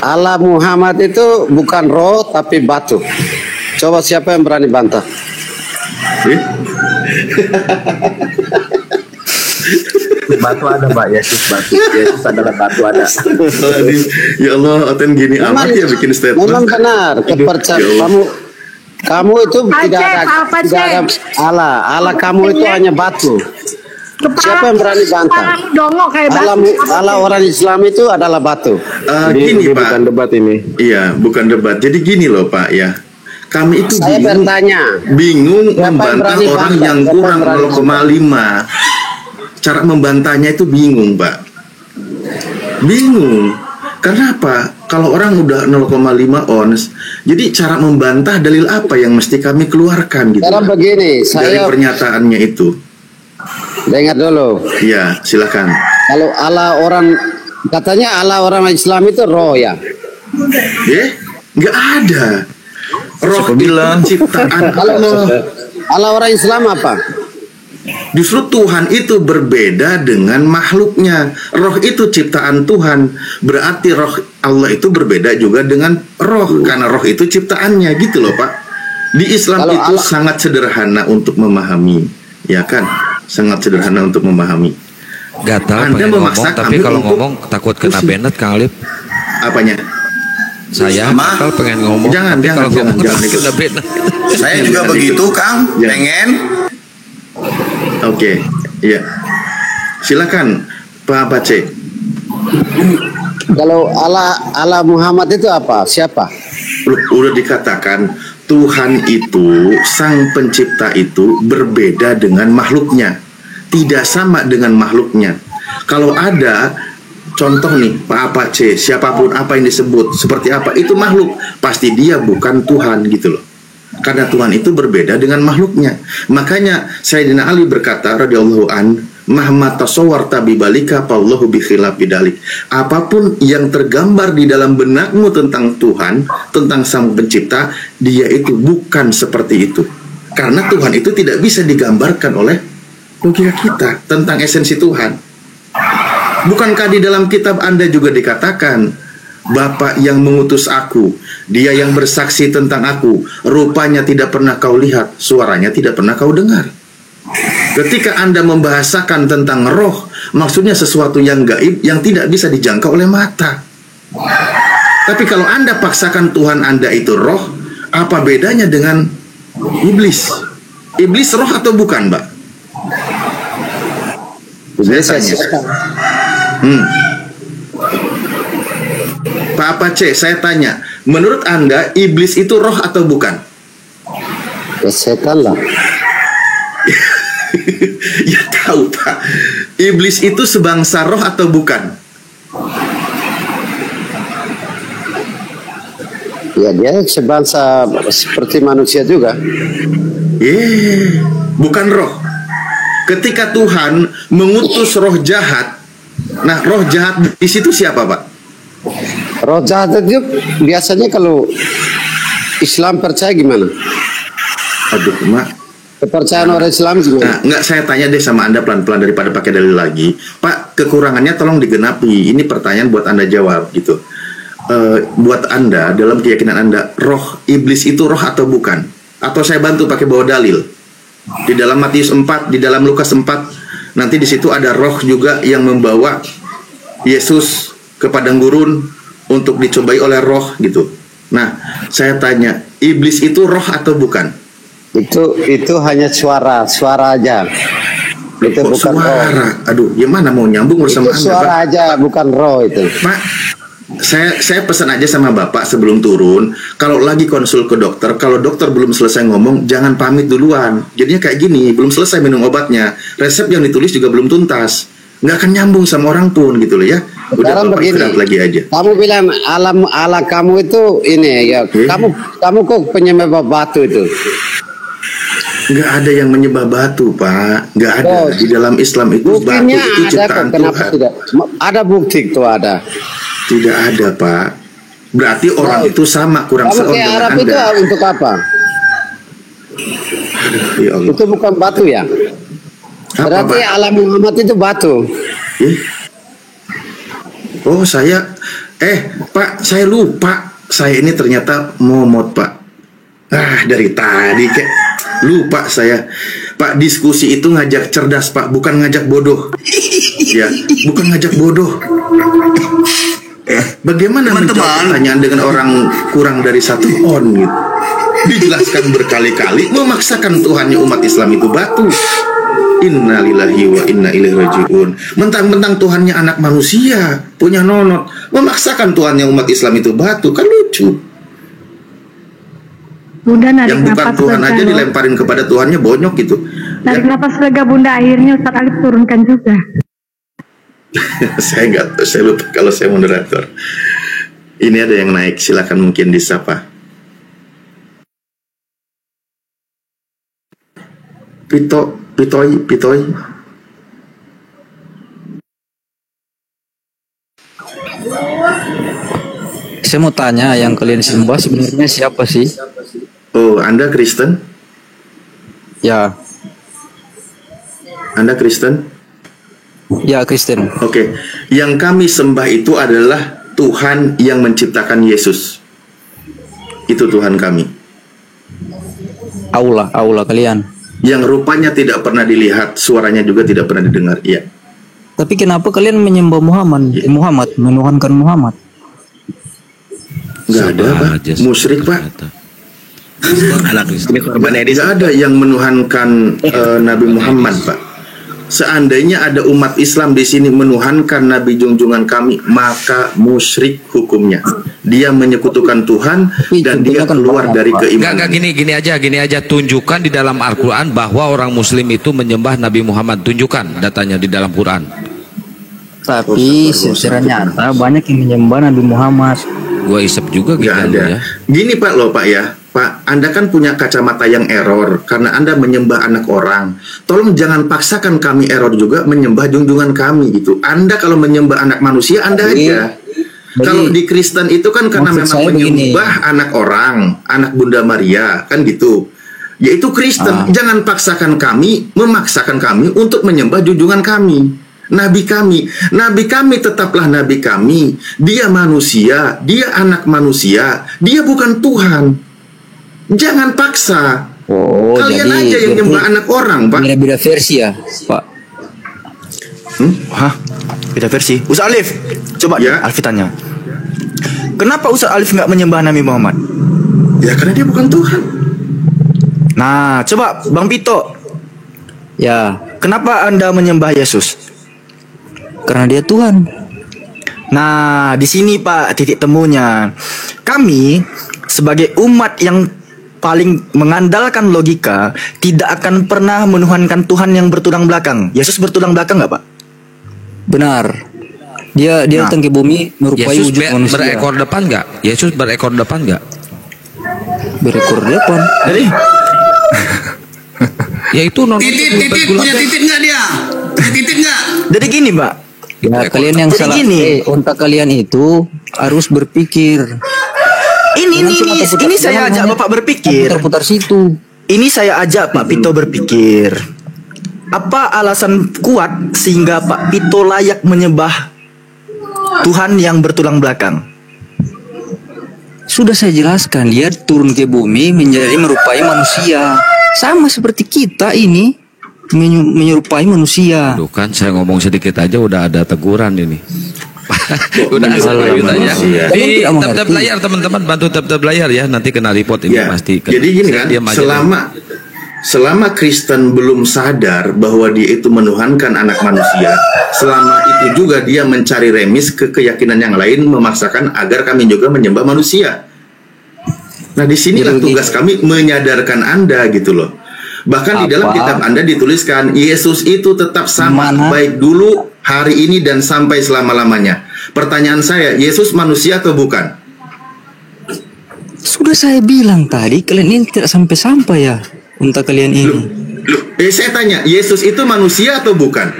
Allah Muhammad itu bukan roh tapi batu. Coba siapa yang berani bantah? batu ada, Mbak. Yesus batu. Yesus adalah batu ada. Ya Allah, Oten gini amat ya bikin statement. Memang benar, kepercayaan kamu itu tidak ada Allah. Allah kamu itu hanya batu. Siapa yang berani bantah? Allah orang Islam itu adalah batu. Gini Pak, bukan debat ini. Iya, bukan debat. Jadi gini loh Pak ya. Kami itu Saya bertanya, bingung membantah orang yang kurang 0,5. Cara membantahnya itu bingung Pak. Bingung. Karena apa? Kalau orang udah 0,5 ons, jadi cara membantah dalil apa yang mesti kami keluarkan gitu? Sekarang begini, dari pernyataannya itu. Dengar dulu. Ya, silakan. Kalau Allah orang katanya Allah orang Islam itu roh ya? Nggak ada. Roh bilang ciptaan Allah orang Islam apa? Justru Tuhan itu berbeda dengan makhluknya. Roh itu ciptaan Tuhan. Berarti roh Allah itu berbeda juga dengan roh. Karena roh itu ciptaannya gitu loh Pak. Di Islam kalau itu sangat sederhana untuk memahami. Ya kan? Sangat sederhana untuk memahami. Gak tahu pengen ngomong, tapi kalau ngomong takut kena benet Kang Alif. Apanya? Saya bakal pengen ngomong. Jangan. Kena benet. Saya juga begitu Kang. Pengen. Oke, iya. Silakan Pak Pace. Kalau Allah Muhammad itu apa? Siapa? Udah dikatakan Tuhan itu, sang pencipta itu berbeda dengan makhluknya. Tidak sama dengan makhluknya. Kalau ada contoh nih, Pak Pace, siapapun apa yang disebut, seperti apa, itu makhluk. Pasti dia bukan Tuhan gitu loh. Karena Tuhan itu berbeda dengan makhluknya. Makanya Sayyidina Ali berkata radhiyallahu an, "Mahma tasawwarta bibalika fallahu bi khilafi dalik." Apapun yang tergambar di dalam benakmu tentang Tuhan, tentang Sang Pencipta, dia itu bukan seperti itu. Karena Tuhan itu tidak bisa digambarkan oleh logika kita tentang esensi Tuhan. Bukankah di dalam kitab Anda juga dikatakan, Bapa yang mengutus aku, dia yang bersaksi tentang aku, rupanya tidak pernah kau lihat, suaranya tidak pernah kau dengar. Ketika Anda membahasakan tentang roh, maksudnya sesuatu yang gaib, yang tidak bisa dijangkau oleh mata. Tapi kalau Anda paksakan Tuhan Anda itu roh, apa bedanya dengan iblis? Iblis roh atau bukan, Mbak? Saya tanya. Pak Pace, saya tanya, menurut Anda iblis itu roh atau bukan? Ya setan lah. Ya tahu Pak. Iblis itu sebangsa roh atau bukan? Ya dia sebangsa seperti manusia juga. Bukan roh. Ketika Tuhan mengutus roh jahat, nah roh jahat di situ siapa Pak? Roh jahat itu biasanya kalau Islam percaya gimana? Aduh, Mak. Kepercayaan orang Islam gimana? Nah, enggak, saya tanya deh sama Anda pelan-pelan daripada pakai dalil lagi. Pak, kekurangannya tolong digenapi. Ini pertanyaan buat Anda jawab gitu. Buat Anda, dalam keyakinan Anda, roh iblis itu roh atau bukan? Atau saya bantu pakai bawa dalil. Di dalam Matius 4, di dalam Lukas 4, nanti di situ ada roh juga yang membawa Yesus ke padang gurun untuk dicobai oleh roh gitu. Nah, saya tanya, iblis itu roh atau bukan? Itu hanya suara aja. Itu bukan suara. Roh. Aduh, gimana mau nyambung bersama Anda, suara Pak? aja, bukan roh itu. Pak, saya pesan aja sama Bapak sebelum turun, kalau lagi konsul ke dokter, kalau dokter belum selesai ngomong, jangan pamit duluan. Jadinya kayak gini, belum selesai minum obatnya, resep yang ditulis juga belum tuntas. Nggak akan nyambung sama orang pun gitu loh ya. Udah Bapak istirahat lagi aja. Kamu bilang ala kamu itu ini ya. Kamu kok penyembah batu itu? Nggak ada yang menyembah batu, Pak. Nggak ada. Di dalam Islam itu batu itu ciptaan Tuhan. Tidak? Ada bukti itu ada. Tidak ada, Pak. Berarti orang itu sama, kurang seorang dengan Arab Anda. Itu untuk apa? Ya Allah. Itu bukan batu ya? Berarti Allah Muhammad itu batu. Oh saya, Pak, saya lupa. Saya ini ternyata momot, Pak. Dari tadi kayak Lupa saya. Pak, diskusi itu ngajak cerdas, Pak, bukan ngajak bodoh. Ya, bukan ngajak bodoh. Bagaimana menjawab pertanyaan dengan orang kurang dari 1 on gitu? Dijelaskan berkali-kali, memaksakan Tuhannya umat Islam itu batu. Innalillahi wa inna ilaihi rajiun. Mentang-mentang Tuhannya anak manusia, punya nonot, memaksakan Tuhannya umat Islam itu batu, kan lucu. Bunda narik Yang bukan napas Tuhan lega aja loh. dilemparin kepada Tuhannya, bonyok gitu. Narik napas lega Bunda, akhirnya Ustaz Alif turunkan juga. Saya nggak tahu, saya lupa kalau saya moderator. Ini ada yang naik, silakan mungkin disapa. Pitoy. Saya mau tanya, yang kalian sembah sebenarnya siapa sih? Oh, Anda Kristen? Ya. Anda Kristen? Ya, Kristen. Oke. Yang kami sembah itu adalah Tuhan yang menciptakan Yesus. Itu Tuhan kami. Allah kalian. Yang rupanya tidak pernah dilihat, suaranya juga tidak pernah didengar. Iya. Tapi kenapa kalian menyembah Muhammad? Menuhankan Muhammad? Nggak ada, Pak. Musyrik, Pak. Nggak ada yang menuhankan Nabi Muhammad, Pak. Seandainya ada umat Islam di sini menuhankan Nabi junjungan kami, maka musyrik hukumnya. Dia menyekutukan Tuhan dan dia keluar dari keimanan. Enggak, gini aja. Tunjukkan di dalam Al-Quran bahwa orang Muslim itu menyembah Nabi Muhammad. Tunjukkan datanya di dalam Quran. Tapi secara nyata banyak yang menyembah Nabi Muhammad. Gua isep juga gitu ya. Gini Pak loh Pak ya. Pak, Anda kan punya kacamata yang error karena Anda menyembah anak orang. Tolong jangan paksakan kami error juga menyembah junjungan kami gitu. Anda kalau menyembah anak manusia Anda aja. Kalau di Kristen itu kan karena memang menyembah anak orang, anak Bunda Maria, kan gitu. Yaitu Kristen. Jangan paksakan kami, memaksakan kami untuk menyembah junjungan kami. Nabi kami tetaplah nabi kami. Dia manusia, dia anak manusia, dia bukan Tuhan. Jangan paksa. Kalian jadi aja yang nyembah anak orang, Pak. Beda-beda versi ya, Pak. Hah? Beda versi. Ustaz Alif, coba ya. Alif tanya. Kenapa Ustaz Alif nggak menyembah Nabi Muhammad? Ya karena dia bukan Tuhan. Nah, coba Bang Pito. Ya. Kenapa Anda menyembah Yesus? Karena dia Tuhan. Nah, di sini Pak titik temunya. Kami sebagai umat yang paling mengandalkan logika tidak akan pernah menuhankan Tuhan yang bertulang belakang. Yesus bertulang belakang nggak Pak? Benar. Dia datang ke bumi merupai Yesus wujud manusia. berekor depan nggak? Yesus berekor depan nggak? Berekor depan. Jadi ya itu non. Titit punya titit nggak dia? Punya titit nggak? Jadi gini Pak. Ya, kalian yang salah. Unta kalian itu harus berpikir. Ini saya ajak Bapak berpikir. Putar-putar situ. Ini saya ajak Pak Pito berpikir. Apa alasan kuat sehingga Pak Pito layak menyembah Tuhan yang bertulang belakang? Sudah saya jelaskan, dia turun ke bumi menjadi merupai manusia. Sama seperti kita ini menyerupai manusia. Aduh kan saya ngomong sedikit aja udah ada teguran ini. Udah asal ya. Di tab layar teman-teman, bantu tab layar ya, nanti kena report ini pasti. Jadi gini kan, selama Kristen belum sadar bahwa dia itu menuhankan anak manusia, selama itu juga dia mencari remis ke keyakinan yang lain, memaksakan agar kami juga menyembah manusia. Nah di sinilah tugas kami menyadarkan Anda gitu loh. Bahkan di dalam kitab Anda dituliskan Yesus itu tetap sama baik dulu, hari ini dan sampai selama-lamanya. Pertanyaan saya, Yesus manusia atau bukan? Sudah saya bilang tadi, kalian ini tidak sampai-sampai ya. Unta kalian ini. Saya tanya, Yesus itu manusia atau bukan?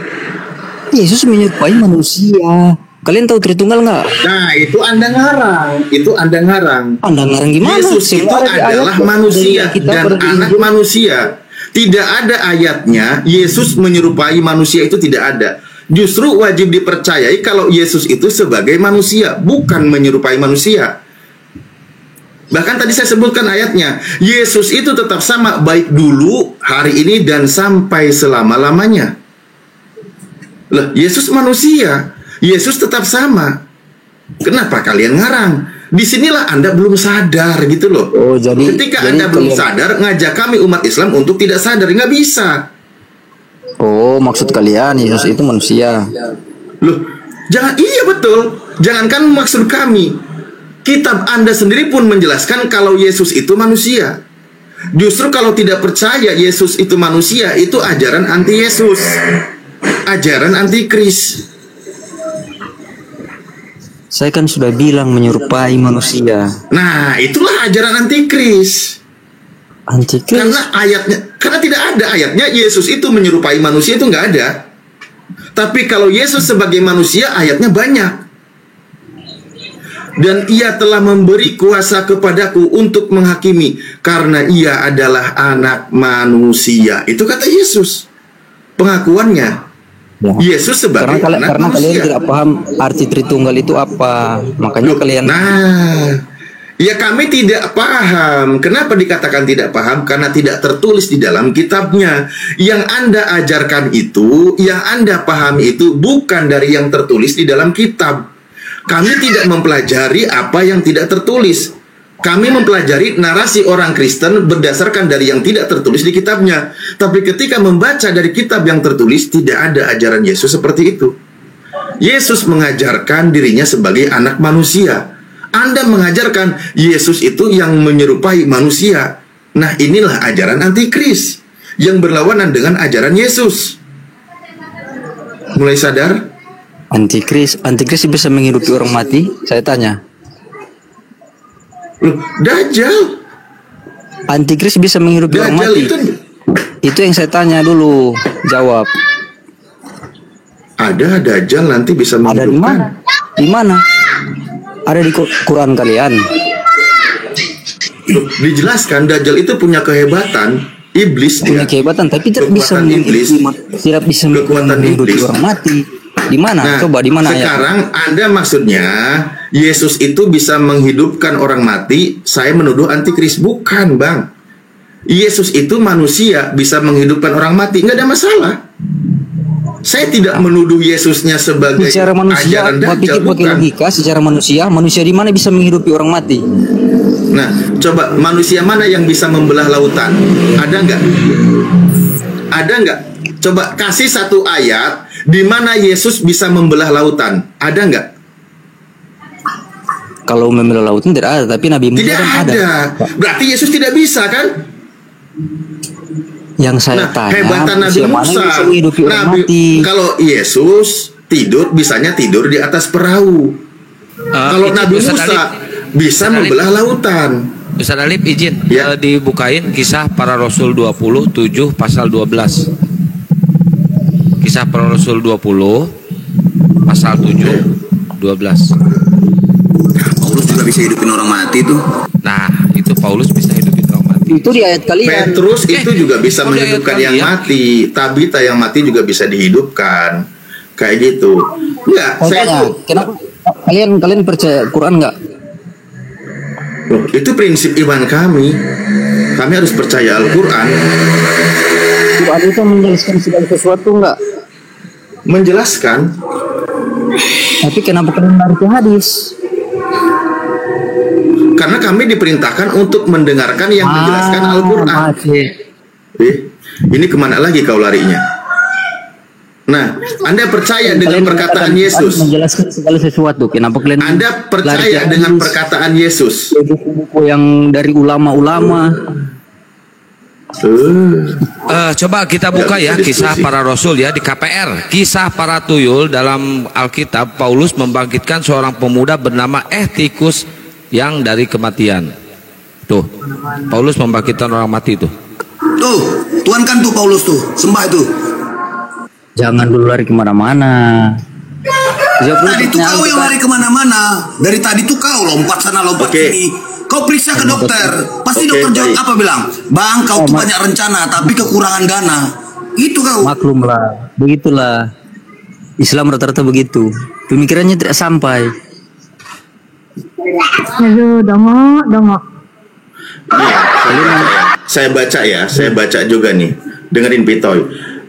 Yesus menyerupai manusia. Kalian tahu Tritunggal nggak? Nah, itu Anda ngarang. Anda ngarang gimana? Yesus itu adalah manusia dan anak manusia. Tidak ada ayatnya Yesus menyerupai manusia, itu tidak ada. Justru wajib dipercayai kalau Yesus itu sebagai manusia, bukan menyerupai manusia. Bahkan tadi saya sebutkan ayatnya, Yesus itu tetap sama baik dulu, hari ini, dan sampai selama-lamanya. Lah, Yesus manusia, Yesus tetap sama. Kenapa kalian ngarang? Disinilah Anda belum sadar gitu loh. Oh, ketika Anda belum sadar, ngajak kami umat Islam untuk tidak sadar, nggak bisa. Oh, maksud kalian Yesus itu manusia. Loh, iya betul. Jangankan maksud kami, kitab Anda sendiri pun menjelaskan kalau Yesus itu manusia. Justru kalau tidak percaya Yesus itu manusia, itu ajaran anti Yesus, ajaran anti Kris. Saya kan sudah bilang menyerupai manusia. Nah, itulah ajaran antikris. Karena tidak ada ayatnya Yesus itu menyerupai manusia, itu nggak ada. Tapi kalau Yesus sebagai manusia, ayatnya banyak. Dan ia telah memberi kuasa kepadaku untuk menghakimi, karena ia adalah anak manusia. Itu kata Yesus. Pengakuannya. Ya. Yesus sebagai anak karena manusia. Kalian tidak paham arti Tritunggal itu apa, makanya kalian. Ya kami tidak paham. Kenapa dikatakan tidak paham? Karena tidak tertulis di dalam kitabnya. Yang Anda ajarkan itu, yang Anda pahami itu bukan dari yang tertulis di dalam kitab. Kami tidak mempelajari apa yang tidak tertulis. Kami mempelajari narasi orang Kristen berdasarkan dari yang tidak tertulis di kitabnya. Tapi ketika membaca dari kitab yang tertulis, tidak ada ajaran Yesus seperti itu. Yesus mengajarkan dirinya sebagai anak manusia. Anda mengajarkan Yesus itu yang menyerupai manusia. Nah, inilah ajaran antikris yang berlawanan dengan ajaran Yesus. Mulai sadar? Antikris bisa menghidupi orang mati? Saya tanya. Dajjal. Antikris bisa menghidupi orang mati. Itu yang saya tanya dulu. Jawab. Ada Dajjal nanti bisa menghidupkan. Di mana? Ada di Quran kalian. Dijelaskan Dajjal itu punya kehebatan. Iblis punya kehebatan, tapi tidak bisa menghidupi orang mati. Di mana? Coba di mana sekarang Anda maksudnya Yesus itu bisa menghidupkan orang mati. Saya menuduh antikris. Bukan, Bang. Yesus itu manusia, bisa menghidupkan orang mati, nggak ada masalah. Saya tidak menuduh Yesusnya sebagai secara manusia, ajaran Dajjal, pakai logika. Secara manusia di mana bisa menghidupi orang mati? Nah, coba manusia mana yang bisa membelah lautan? Ada nggak? Ada nggak? Coba kasih satu ayat di mana Yesus bisa membelah lautan. Ada nggak? Kalau membelah lautan tidak ada, tapi Nabi Musa tidak kan ada. Berarti Yesus tidak bisa kan? Yang saya tanya, hebatan Nabi Musa. Kalau Yesus tidur, bisanya tidur di atas perahu. Kalau Nabi Musa bisa membelah lautan. Ustaz Alif izin dibukain Kisah Para Rasul 27 pasal 12. Kisah Para Rasul 20 pasal 7 12. Paulus juga bisa hidupin orang mati tuh. Nah, itu Paulus bisa hidupin orang mati. Itu di ayat kalian. Petrus itu juga bisa menghidupkan yang mati. Tabita yang mati juga bisa dihidupkan. Kayak gitu. Enggak, kenapa kalian percaya Quran enggak? Loh, itu prinsip iman kami. Kami harus percaya Al-Quran. Quran itu menjelaskan segala sesuatu enggak? Menjelaskan. Tapi kenapa kalian lari ke hadis? Karena kami diperintahkan untuk mendengarkan yang menjelaskan Al-Quran. Ini kemana lagi kau larinya? Nah, Anda percaya dengan perkataan Yesus? Menjelaskan segala sesuatu. Kenapa kalian? Anda percaya dengan perkataan Yesus? Buku yang dari ulama-ulama. Coba kita buka ya Kisah Para Rasul ya di KPR. Kisah Para Tuyul dalam Alkitab. Paulus membangkitkan seorang pemuda bernama Etikus yang dari kematian. Tuh, Paulus membangkitkan orang mati tuh. Tuh, Tuhan kan tuh Paulus tuh, sembah itu. Jangan dulu lari kemana-mana. Tadi tuh kau yang lari kemana-mana. Dari tadi tuh kau lompat sana lompat sini. Kau periksa ke dokter. Pasti dokter jawab apa bilang? Bang, kau tuh banyak rencana tapi kekurangan dana. Itu kau. Maklumlah, begitulah. Islam rata-rata begitu. Pemikirannya tidak sampai. Aduh, dongok. Saya baca juga nih. Dengerin Pitoy.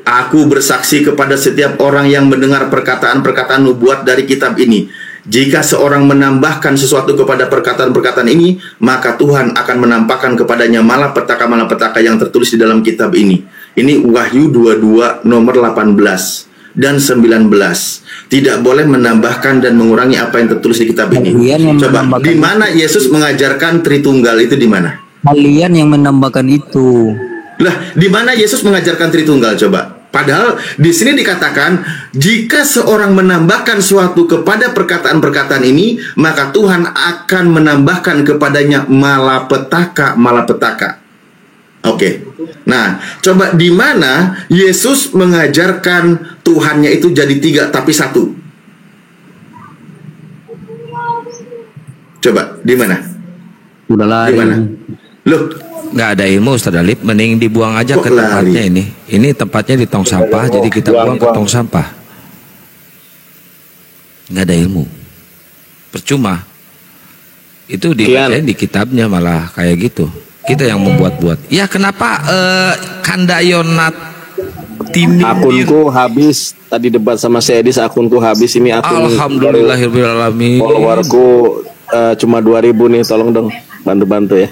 Aku bersaksi kepada setiap orang yang mendengar perkataan-perkataan nubuat dari kitab ini. Jika seorang menambahkan sesuatu kepada perkataan-perkataan ini, maka Tuhan akan menampakkan kepadanya malapetaka-malapetaka yang tertulis di dalam kitab ini. Ini Wahyu 22 nomor 18 dan 19. Tidak boleh menambahkan dan mengurangi apa yang tertulis di kitab ini. Coba, di mana Yesus mengajarkan Tritunggal itu di mana? Kalian yang menambahkan itu. Lah, di mana Yesus mengajarkan Tritunggal coba? Padahal di sini dikatakan jika seorang menambahkan suatu kepada perkataan-perkataan ini, maka Tuhan akan menambahkan kepadanya malapetaka. Oke. Nah, coba di mana Yesus mengajarkan Tuhannya itu jadi 3 tapi 1? Coba, di mana? Udah lari. Di mana? Loh, nggak ada ilmu Ustaz Alif, mending dibuang aja ke tempatnya ini. Ini tempatnya di tong sampah, jadi kita buang ke tong sampah. Nggak ada ilmu, percuma. Itu dibacain di kitabnya malah kayak gitu. Kita yang membuat-buat. Ya kenapa Kandayonat Timur? Akunku habis tadi debat sama si Edis, akunku habis ini akun. Alhamdulillahirobbilalamin. Followerku cuma 2.000 nih, tolong dong bantu-bantu ya.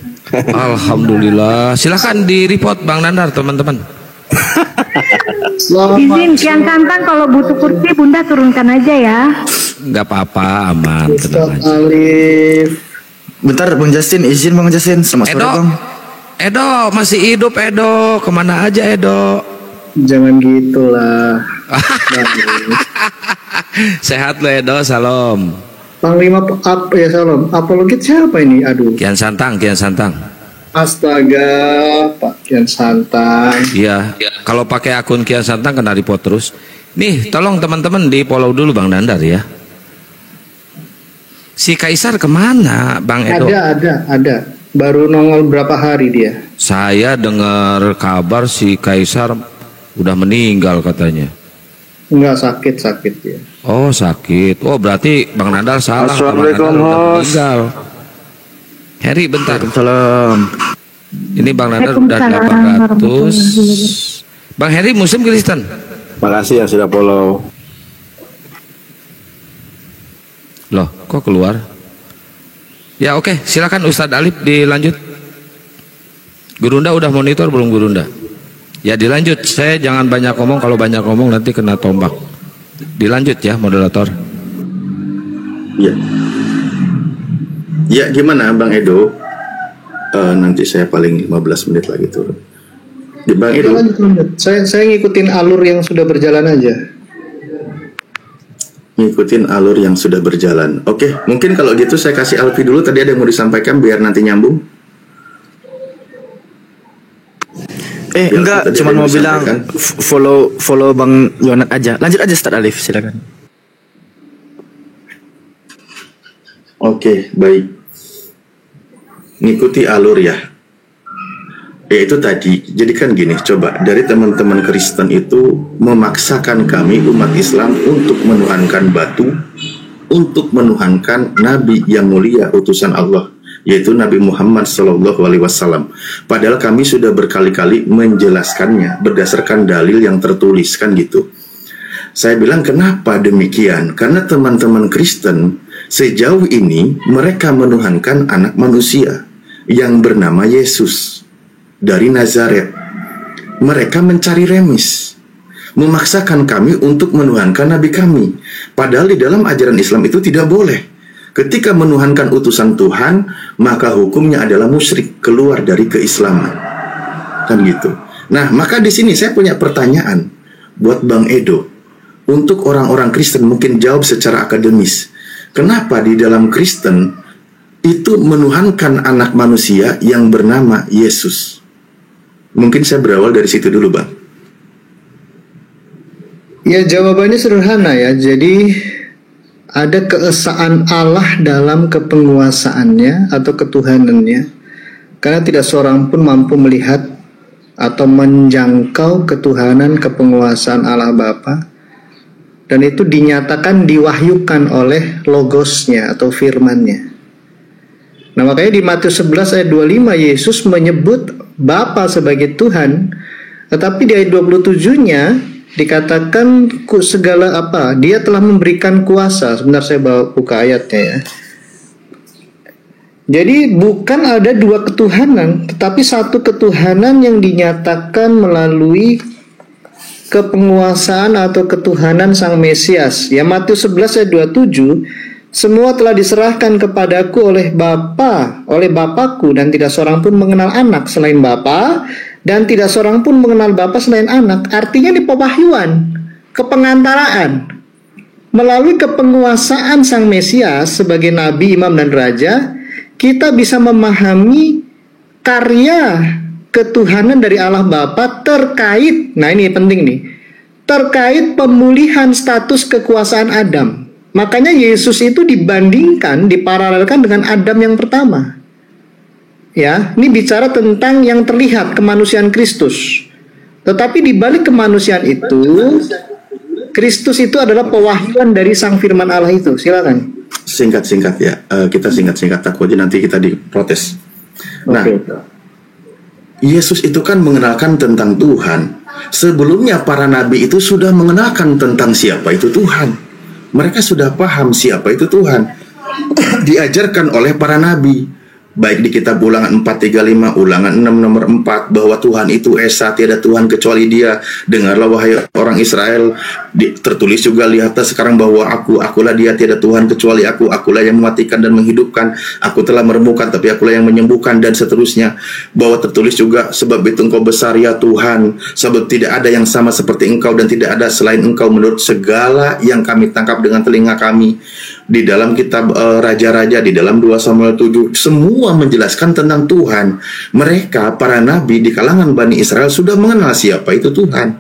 Alhamdulillah. Silakan di report Bang Nandar teman-teman. Izin Kian Santang, kalau butuh kursi Bunda turunkan aja ya. Nggak apa-apa, aman, tenang aja. Bentar Bang Justin, izin Bang Justin. Selamat sore Bang. Edo masih hidup Edo, kemana aja Edo? Jangan gitulah. Sehat lo Edo, salam. Panglima ya salam. Apologit siapa ini? Aduh. Kian Santang. Astaga, Pak Kian Santang. Iya. Kalau pakai akun Kian Santang kena report terus. Nih, tolong teman-teman di follow dulu Bang Nandar ya. Si Kaisar kemana Bang Edo? Ada. Baru nongol berapa hari dia? Saya dengar kabar si Kaisar udah meninggal katanya. Enggak, sakit dia. Oh sakit. Oh berarti Bang Nandar salah. Assalamualaikum host. Heri bentar. Salam. Ini Bang Nandar udah 800. Bang Heri Muslim Kristen. Makasih yang sudah follow. Loh kok keluar? Ya oke, silakan Ustadz Alif dilanjut. Gurunda udah monitor belum Gurunda? Ya dilanjut, saya jangan banyak ngomong, kalau banyak ngomong nanti kena tombak. Dilanjut ya moderator. Ya gimana Bang Edo? Nanti saya paling 15 menit lagi turun. Bang Edo. Lanjut. Saya ngikutin alur yang sudah berjalan aja. Ngikutin alur yang sudah berjalan. Oke, mungkin kalau gitu saya kasih Alfi dulu. Tadi ada yang mau disampaikan biar nanti nyambung. Enggak, cuma mau bilang follow Bang Yonat aja. Lanjut aja Ustaz Alif, silakan. Oke, baik. Ngikuti alur ya. Itu tadi. Jadi kan gini, coba dari teman-teman Kristen itu memaksakan kami umat Islam untuk menuhankan batu, untuk menuhankan Nabi yang mulia utusan Allah, yaitu Nabi Muhammad SAW. Padahal kami sudah berkali-kali menjelaskannya berdasarkan dalil yang tertulis kan gitu. Saya bilang kenapa demikian? Karena teman-teman Kristen sejauh ini mereka menuhankan anak manusia yang bernama Yesus dari Nazaret. Mereka mencari remis, memaksakan kami untuk menuhankan Nabi kami. Padahal di dalam ajaran Islam itu tidak boleh. Ketika menuhankan utusan Tuhan, maka hukumnya adalah musyrik, keluar dari keislaman. Kan gitu. Nah, maka di sini saya punya pertanyaan buat Bang Edo. Untuk orang-orang Kristen mungkin jawab secara akademis. Kenapa di dalam Kristen itu menuhankan anak manusia yang bernama Yesus? Mungkin saya berawal dari situ dulu, Bang. Ya, jawabannya sederhana ya. Jadi ada keesaan Allah dalam kepenguasaannya atau ketuhanannya. Karena tidak seorang pun mampu melihat atau menjangkau ketuhanan kepenguasaan Allah Bapa. Dan itu dinyatakan, diwahyukan oleh logosnya atau firmannya. Nah, makanya di Matius 11 ayat 25 Yesus menyebut Bapa sebagai Tuhan, tetapi di ayat 27-nya dikatakan segala apa? Dia telah memberikan kuasa. Sebentar saya buka ayatnya ya. Jadi bukan ada dua ketuhanan, tetapi satu ketuhanan yang dinyatakan melalui kepenguasaan atau ketuhanan Sang Mesias. Ya, Matius 11 ayat 27, semua telah diserahkan kepadaku oleh Bapakku, dan tidak seorang pun mengenal anak selain Bapa, dan tidak seorang pun mengenal Bapa selain anak. Artinya di pewahyuan, kepengantaraan, melalui kepenguasaan Sang Mesias sebagai Nabi, Imam, dan Raja, kita bisa memahami karya ketuhanan dari Allah Bapa terkait, nah ini penting nih, terkait pemulihan status kekuasaan Adam. Makanya Yesus itu dibandingkan, diparalelkan dengan Adam yang pertama. Ya, ini bicara tentang yang terlihat, kemanusiaan Kristus. Tetapi di balik kemanusiaan itu, Kristus itu adalah pewahyuan dari Sang Firman Allah itu. Silakan. Singkat-singkat ya, kita singkat-singkat, takutnya nanti kita diprotes. Nah, Yesus itu kan mengenalkan tentang Tuhan. Sebelumnya para nabi itu sudah mengenalkan tentang siapa itu Tuhan. Mereka sudah paham siapa itu Tuhan. Diajarkan oleh para nabi. Baik di kitab Ulangan 4:35, Ulangan 6 nomor 4, bahwa Tuhan itu Esa, tiada Tuhan kecuali Dia. Dengarlah wahai orang Israel, tertulis juga, lihatlah sekarang bahwa akulah Dia, tiada Tuhan kecuali akulah yang mematikan dan menghidupkan, aku telah meremukkan tapi akulah yang menyembuhkan, dan seterusnya. Bahwa tertulis juga, sebab itu Engkau besar ya Tuhan, sebab tidak ada yang sama seperti Engkau dan tidak ada selain Engkau menurut segala yang kami tangkap dengan telinga kami. Di dalam kitab Raja-Raja, di dalam 2 Samuel 7, semua menjelaskan tentang Tuhan. Mereka, para nabi di kalangan Bani Israel sudah mengenal siapa itu Tuhan.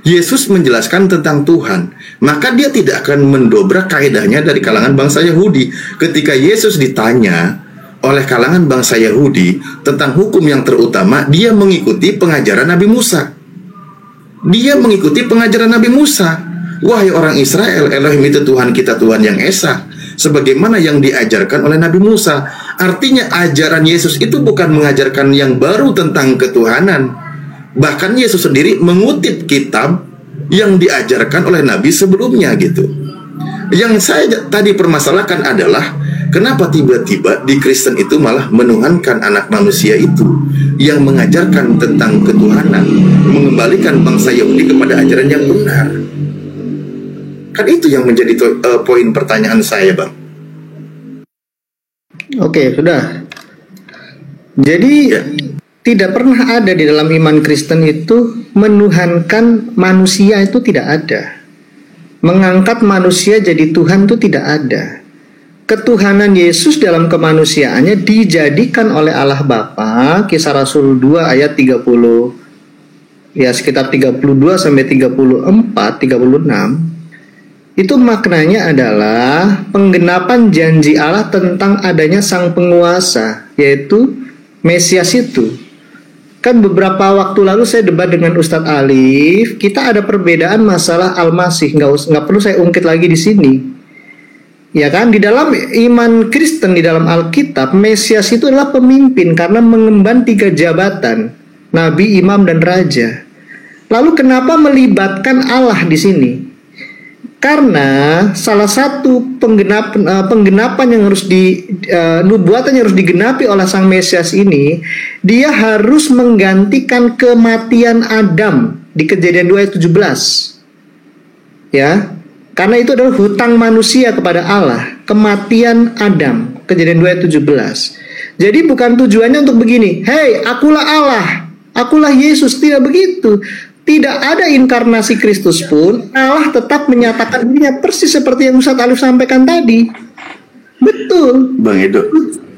Yesus menjelaskan tentang Tuhan, maka dia tidak akan mendobrak kaidahnya dari kalangan bangsa Yahudi. Ketika Yesus ditanya oleh kalangan bangsa Yahudi tentang hukum yang terutama, dia mengikuti pengajaran Nabi Musa. Dia mengikuti pengajaran Nabi Musa. Wahai orang Israel, Elohim itu Tuhan kita, Tuhan yang Esa, sebagaimana yang diajarkan oleh Nabi Musa. Artinya ajaran Yesus itu bukan mengajarkan yang baru tentang ketuhanan. Bahkan Yesus sendiri mengutip kitab yang diajarkan oleh Nabi sebelumnya gitu. Yang saya tadi permasalahkan adalah kenapa tiba-tiba di Kristen itu malah menuhankan anak manusia itu yang mengajarkan tentang ketuhanan, mengembalikan bangsa Yahudi kepada ajaran yang benar. Kan itu yang menjadi poin pertanyaan saya, Bang. Oke, sudah. Jadi tidak pernah ada di dalam iman Kristen itu menuhankan manusia, itu tidak ada. Mengangkat manusia jadi Tuhan itu tidak ada. Ketuhanan Yesus dalam kemanusiaannya dijadikan oleh Allah Bapa, Kisah Rasul 2 ayat 30, ya sekitar 32 sampai 34, 36. Itu maknanya adalah penggenapan janji Allah tentang adanya sang penguasa, yaitu Mesias itu. Kan beberapa waktu lalu saya debat dengan Ustadz Alif, kita ada perbedaan masalah Al-Masih, nggak perlu saya ungkit lagi di sini. Ya kan, di dalam iman Kristen, di dalam Alkitab, Mesias itu adalah pemimpin karena mengemban 3 jabatan, Nabi, Imam, dan Raja. Lalu kenapa melibatkan Allah di sini? Karena salah satu penggenapan yang harus nubuatan yang harus digenapi oleh Sang Mesias ini, dia harus menggantikan kematian Adam di Kejadian 2 ayat 17. Ya, karena itu adalah hutang manusia kepada Allah, kematian Adam, Kejadian 2 ayat 17. Jadi bukan tujuannya untuk begini, hei akulah Allah, akulah Yesus, tidak begitu. Tidak ada inkarnasi Kristus pun, Allah tetap menyatakan dirinya persis seperti yang Ustadz Alif sampaikan tadi. Betul, Bang Edo.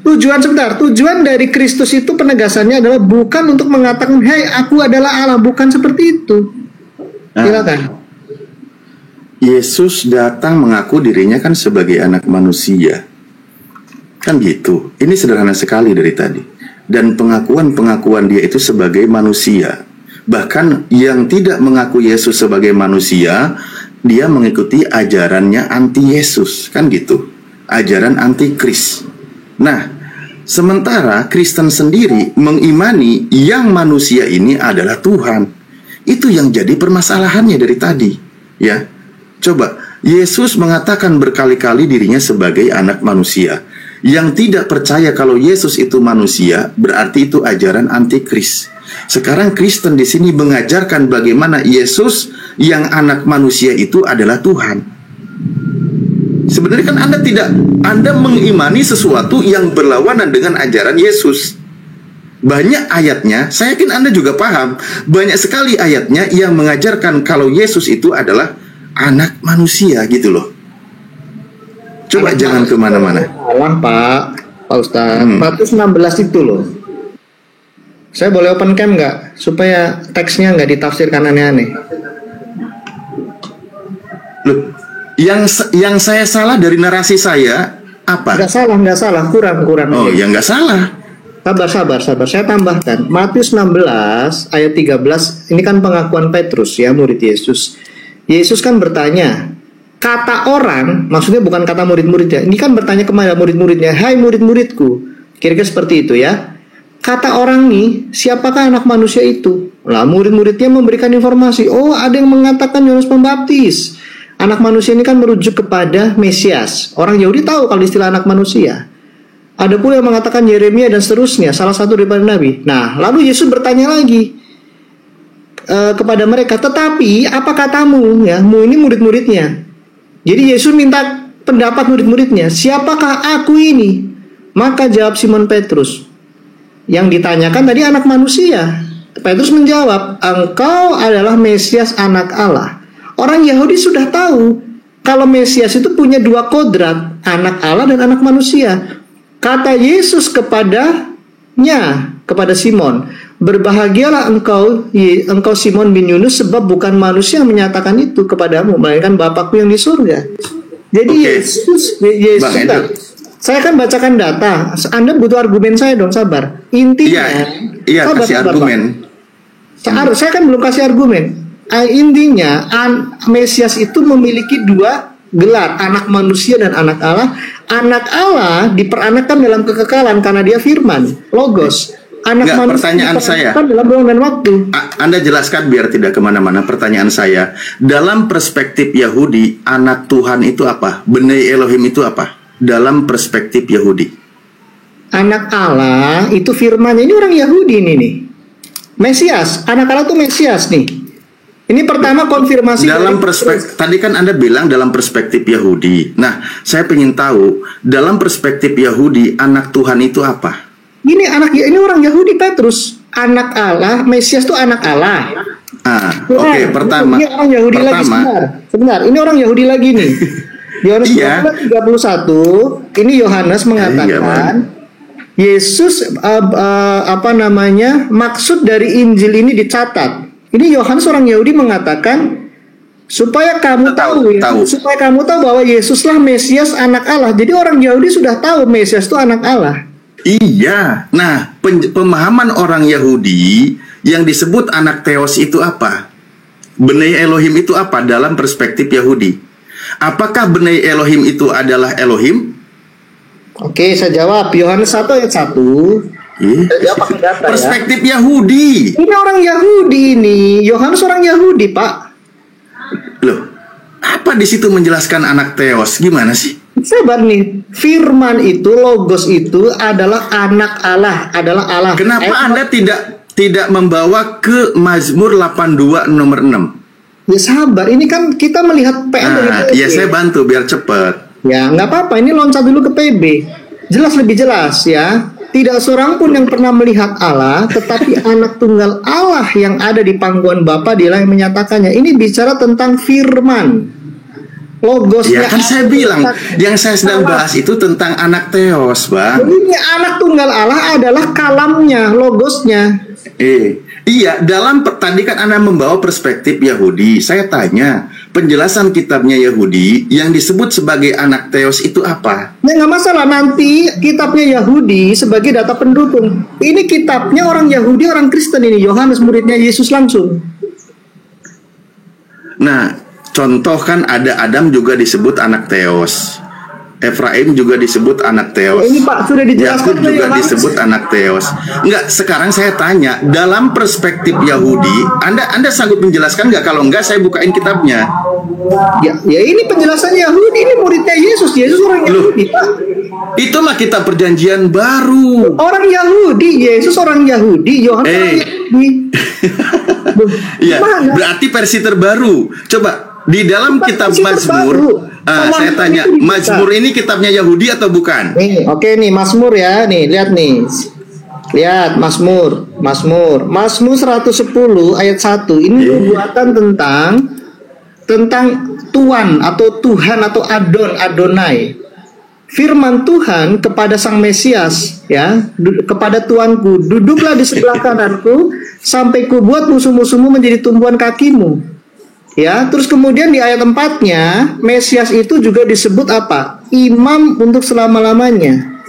Tujuan dari Kristus itu penegasannya adalah bukan untuk mengatakan, hei aku adalah Allah, bukan seperti itu. Silakan. Yesus datang mengaku dirinya kan sebagai anak manusia. Kan gitu. Ini sederhana sekali dari tadi. Dan pengakuan dia itu sebagai manusia. Bahkan yang tidak mengaku Yesus sebagai manusia, dia mengikuti ajarannya anti Yesus, kan gitu. Ajaran anti Kris. Nah, Sementara Kristen sendiri mengimani yang manusia ini adalah Tuhan. Itu yang jadi permasalahannya dari tadi, ya. Coba, Yesus mengatakan berkali-kali dirinya sebagai anak manusia. Yang tidak percaya kalau Yesus itu manusia, berarti itu ajaran antikris. Sekarang Kristen di sini mengajarkan bagaimana Yesus yang anak manusia itu adalah Tuhan. Sebenarnya kan Anda mengimani sesuatu yang berlawanan dengan ajaran Yesus. Banyak ayatnya, saya yakin Anda juga paham, banyak sekali ayatnya yang mengajarkan kalau Yesus itu adalah anak manusia gitu loh. Coba jangan kemana-mana. Salah Pak Ustadz. Matius 16 itu loh. Saya boleh open cam nggak? Supaya teksnya nggak ditafsirkan aneh-aneh. Loh, yang saya salah dari narasi saya apa? Nggak salah, kurang. Oh, ya nggak salah. Sabar. Saya tambahkan. Matius 16 ayat 13, ini kan pengakuan Petrus ya, murid Yesus. Yesus kan bertanya, kata orang, maksudnya bukan kata murid-muridnya. Ini kan bertanya kepada murid-muridnya, hai murid-muridku. Kira-kira seperti itu ya. Kata orang nih, siapakah anak manusia itu? Lah murid-muridnya memberikan informasi, oh ada yang mengatakan Yohanes Pembaptis. Anak manusia ini kan merujuk kepada Mesias. Orang Yahudi tahu kalau istilah anak manusia. Ada pula yang mengatakan Yeremia dan seterusnya, salah satu daripada nabi. Nah, lalu Yesus bertanya lagi kepada mereka, tetapi apa katamu? Ya, mu ini murid-muridnya. Jadi Yesus minta pendapat murid-muridnya, siapakah aku ini? Maka jawab Simon Petrus, yang ditanyakan tadi anak manusia. Petrus menjawab, engkau adalah Mesias anak Allah. Orang Yahudi sudah tahu kalau Mesias itu punya dua kodrat, anak Allah dan anak manusia. Kata Yesus kepada Simon, berbahagialah engkau Simon bin Yunus, sebab bukan manusia yang menyatakan itu kepadamu, melainkan Bapakku yang di surga. Jadi Yesus saya akan bacakan data. Anda butuh argumen saya dong, sabar. Intinya, kasih argumen. Saya kan belum kasih argumen. Intinya Mesias itu memiliki dua gelar, anak manusia dan anak Allah. Anak Allah diperanakan dalam kekekalan karena dia firman, logos. Anak manusia pertanyaan saya dalam ruang dan waktu. Anda jelaskan biar tidak kemana-mana. Pertanyaan saya, dalam perspektif Yahudi, anak Tuhan itu apa? Bnei Elohim itu apa? Dalam perspektif Yahudi, anak Allah itu firmannya. Ini orang Yahudi ini nih. Mesias, anak Allah itu Mesias nih. Ini pertama konfirmasi dalam perspektif. Tadi kan Anda bilang dalam perspektif Yahudi. Nah, saya ingin tahu dalam perspektif Yahudi anak Tuhan itu apa? Ini orang Yahudi Petrus. Anak Allah, Mesias itu anak Allah. Oke, pertama. Ini orang Yahudi lagi sebentar. Ini orang Yahudi lagi nih. Yohanes 31. Ini Yohanes mengatakan Yesus maksud dari Injil ini dicatat. Ini Yohanes orang Yahudi mengatakan supaya kamu tahu bahwa Yesuslah Mesias anak Allah. Jadi orang Yahudi sudah tahu Mesias itu anak Allah. Iya. Nah, pemahaman orang Yahudi yang disebut anak Theos itu apa? Bnei Elohim itu apa dalam perspektif Yahudi? Apakah Bnei Elohim itu adalah Elohim? Oke, saya jawab. Yohanes 1 ayat 1. Perspektif Yahudi. Ini orang Yahudi ini. Yohanes orang Yahudi, Pak. Loh, apa di situ menjelaskan anak Theos? Gimana sih? Sabar nih. Firman itu, logos itu adalah anak Allah, adalah Allah. Kenapa Anda tidak membawa ke Mazmur 82 nomor 6? Ya sabar, ini kan kita melihat PN. Ya saya bantu biar cepat. Ya nggak apa-apa, ini loncat dulu ke PB. Lebih jelas ya. Tidak seorang pun yang pernah melihat Allah, tetapi anak tunggal Allah yang ada di pangkuan Bapa dialah yang menyatakannya. Ini bicara tentang firman. Logosnya. Ya kan saya bilang, yang saya sedang bahas itu tentang anak Theos, Bang. Ini anak tunggal Allah adalah kalamnya, logosnya. Iya, tadi kan Anda membawa perspektif Yahudi. Saya tanya, penjelasan kitabnya Yahudi yang disebut sebagai anak Theos itu apa? Ya nggak masalah, nanti kitabnya Yahudi sebagai data pendukung. Ini kitabnya orang Yahudi, orang Kristen ini. Yohanes muridnya Yesus langsung. Nah, contoh kan ada Adam juga disebut anak Theos. Efraim juga disebut anak Theos. Ini Pak sudah dijelaskan. Yakub juga disebut anak Theos. Enggak, sekarang saya tanya, dalam perspektif Yahudi, Anda sanggup menjelaskan nggak? Kalau enggak, saya bukain kitabnya. Ya ini penjelasan Yahudi, ini muridnya Yesus. Yesus orang Yahudi, Pak. Itulah kitab perjanjian baru. Orang Yahudi, Yesus orang Yahudi, Yohanes orang Yahudi. Iya, berarti versi terbaru. Coba di dalam kitab Mazmur. Saya tanya, Mazmur ini kitabnya Yahudi atau bukan? Nih, oke nih Mazmur ya, nih lihat nih. Lihat Mazmur 110 ayat 1. Ini nubuatan tentang Tuhan atau Tuhan atau Adonai. Firman Tuhan kepada Sang Mesias, ya, kepada Tuanku, duduklah di sebelah kananku sampai ku buat musuh-musuhmu menjadi tumpuan kakimu. Ya, terus kemudian di ayat 4-nya, Mesias itu juga disebut apa? Imam untuk selama-lamanya.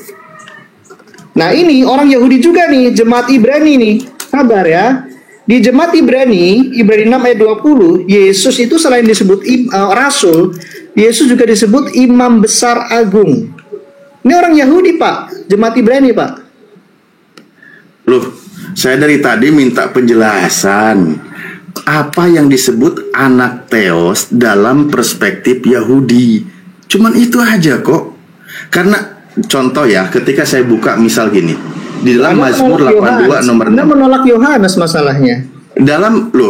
Nah, ini orang Yahudi juga nih, jemaat Ibrani nih. Sabar ya. Di jemaat Ibrani 6 ayat 20, Yesus itu selain disebut rasul, Yesus juga disebut imam besar agung. Ini orang Yahudi, Pak. Jemaat Ibrani, Pak. Loh, saya dari tadi minta penjelasan. Apa yang disebut anak Theos dalam perspektif Yahudi? Cuman itu aja kok. Karena contoh ya, ketika saya buka misal gini, di dalam Mazmur 82 nomor 6. Anda menolak Yohanes masalahnya.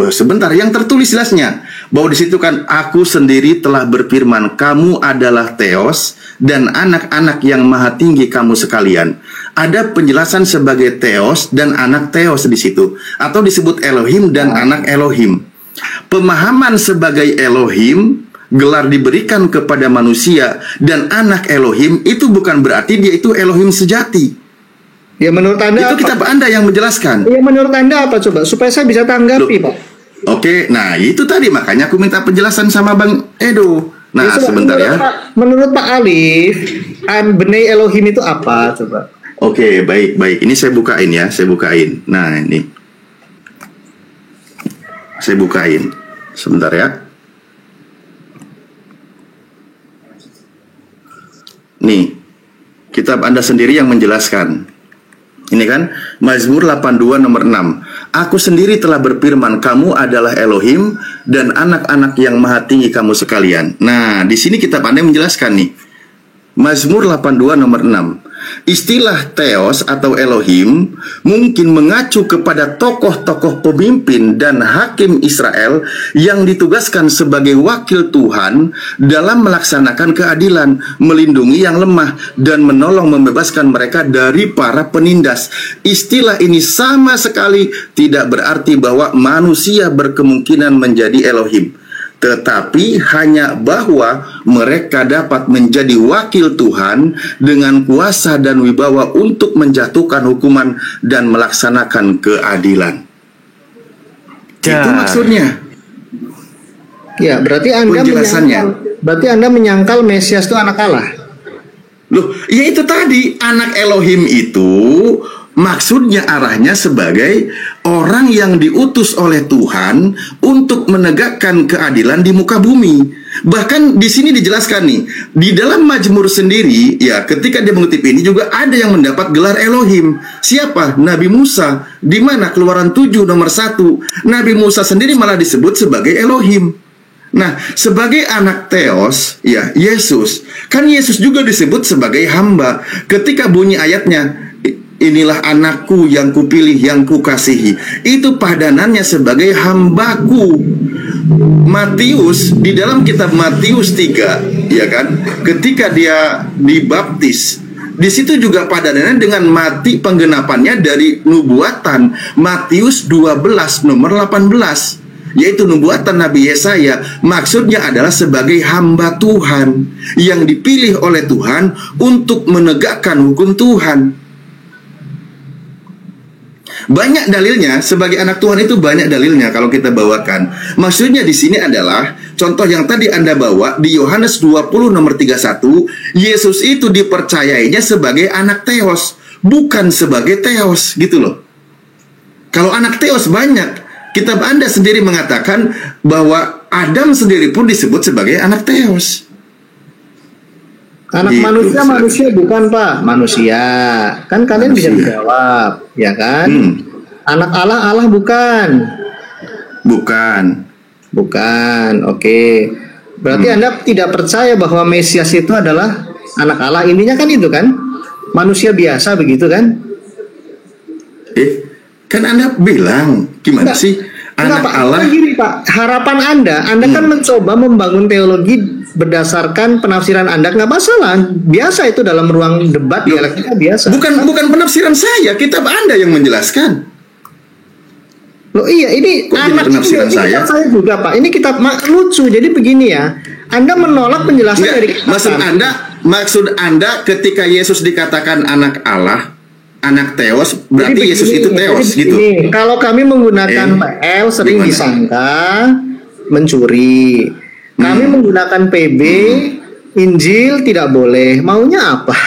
Sebentar, yang tertulis jelasnya bahwa di situ kan, aku sendiri telah berfirman, kamu adalah Theos dan anak-anak yang maha tinggi kamu sekalian. Ada penjelasan sebagai Theos dan anak Theos di situ, atau disebut Elohim dan anak Elohim. Pemahaman sebagai Elohim, gelar diberikan kepada manusia, dan anak Elohim itu bukan berarti dia itu Elohim sejati. Ya menurut Anda itu kitab Anda yang menjelaskan. Ya menurut Anda apa coba supaya saya bisa tanggapi, Pak. Oke, nah itu tadi makanya aku minta penjelasan sama Bang Edo. Nah, sebentar ya. Menurut Pak Alif, Bnei Elohim itu apa coba? Oke, baik. Ini saya bukain ya, Nah, ini. Saya bukain. Sebentar ya. Nih, kitab Anda sendiri yang menjelaskan. Ini kan Mazmur 82 nomor 6. Aku sendiri telah berfirman, kamu adalah Elohim dan anak-anak yang maha tinggi kamu sekalian. Nah, di sini kitab Anda menjelaskan nih. Mazmur 82 nomor 6. Istilah Theos atau Elohim mungkin mengacu kepada tokoh-tokoh pemimpin dan hakim Israel yang ditugaskan sebagai wakil Tuhan dalam melaksanakan keadilan, melindungi yang lemah, dan menolong membebaskan mereka dari para penindas. Istilah ini sama sekali tidak berarti bahwa manusia berkemungkinan menjadi Elohim, tetapi hanya bahwa mereka dapat menjadi wakil Tuhan dengan kuasa dan wibawa untuk menjatuhkan hukuman dan melaksanakan keadilan. Itu maksudnya. Ya, berarti Anda menyangkal Mesias itu anak Allah. Loh, ya itu tadi, anak Elohim itu maksudnya arahnya sebagai orang yang diutus oleh Tuhan untuk menegakkan keadilan di muka bumi. Bahkan di sini dijelaskan nih, di dalam Mazmur sendiri, ya ketika dia mengutip ini juga ada yang mendapat gelar Elohim. Siapa? Nabi Musa. Di mana? Keluaran 7 nomor 1. Nabi Musa sendiri malah disebut sebagai Elohim. Nah, sebagai anak Theos, ya Yesus, kan Yesus juga disebut sebagai hamba. Ketika bunyi ayatnya, inilah anakku yang kupilih, yang kukasihi, itu padanannya sebagai hambaku. Matius, di dalam kitab Matius 3, ya kan, ketika dia dibaptis, di situ juga padanannya dengan mati penggenapannya dari nubuatan Matius 12 nomor 18, yaitu nubuatan Nabi Yesaya. Maksudnya adalah sebagai hamba Tuhan yang dipilih oleh Tuhan untuk menegakkan hukum Tuhan. Banyak dalilnya, sebagai anak Tuhan itu banyak dalilnya kalau kita bawakan. Maksudnya di sini adalah contoh yang tadi Anda bawa di Yohanes 20 nomor 31, Yesus itu dipercayainya sebagai anak Theos, bukan sebagai Theos gitu loh. Kalau anak Theos banyak, kitab Anda sendiri mengatakan bahwa Adam sendiri pun disebut sebagai anak Theos. Anak Gitu, manusia Ustaz. manusia bukan Pak, manusia. Kan kalian bisa menjawab, ya kan? Anak Allah Allah bukan. Bukan. Oke. Berarti Anda tidak percaya bahwa Mesias itu adalah anak Allah. Intinya kan itu kan? Manusia biasa begitu kan? Kan Anda bilang gimana sih? Anak Pak? Allah. Kan gini Pak, harapan Anda kan mencoba membangun teologi berdasarkan penafsiran Anda, nggak masalah. Biasa itu dalam ruang debat dialektika biasa. Bukan penafsiran saya, kitab Anda yang menjelaskan. Loh iya, ini Kok jadi anak penafsiran ini saya? kitab saya juga Pak. Ini kitab lucu. Jadi begini ya, Anda menolak penjelasan Enggak, dari kitab maksud Anda ketika Yesus dikatakan anak Allah, anak Theos, berarti Jadi Yesus begini, itu Theos jadi gitu. begini, kalau kami menggunakan PL sering gimana? disangka mencuri. Kami menggunakan PB, Injil tidak boleh. Maunya apa?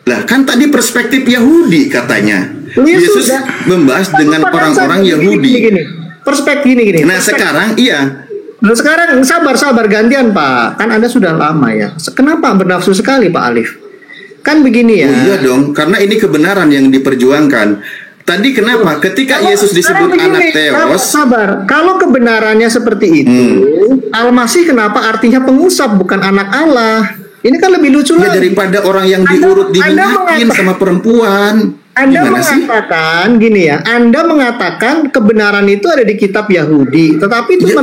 Lah kan tadi perspektif Yahudi katanya. Yesus membahas dengan orang-orang Yahudi. Gini. Perspektif gini. Nah sekarang iya. Nah sekarang sabar gantian Pak. Kan Anda sudah lama ya. Kenapa bernafsu sekali Pak Alif? Kan begini ya. Oh, iya dong, karena ini kebenaran yang diperjuangkan. Tadi kenapa ketika Yesus disebut anak Theos? Sabar. Kalau kebenarannya seperti itu, Al-Masih kenapa artinya pengusap bukan anak Allah? Ini kan lebih lucu Ya lagi. daripada orang yang diurut diminyakin sama perempuan. Anda Gimana sih? mengatakan gini ya, Anda mengatakan kebenaran itu ada di kitab Yahudi, tetapi itu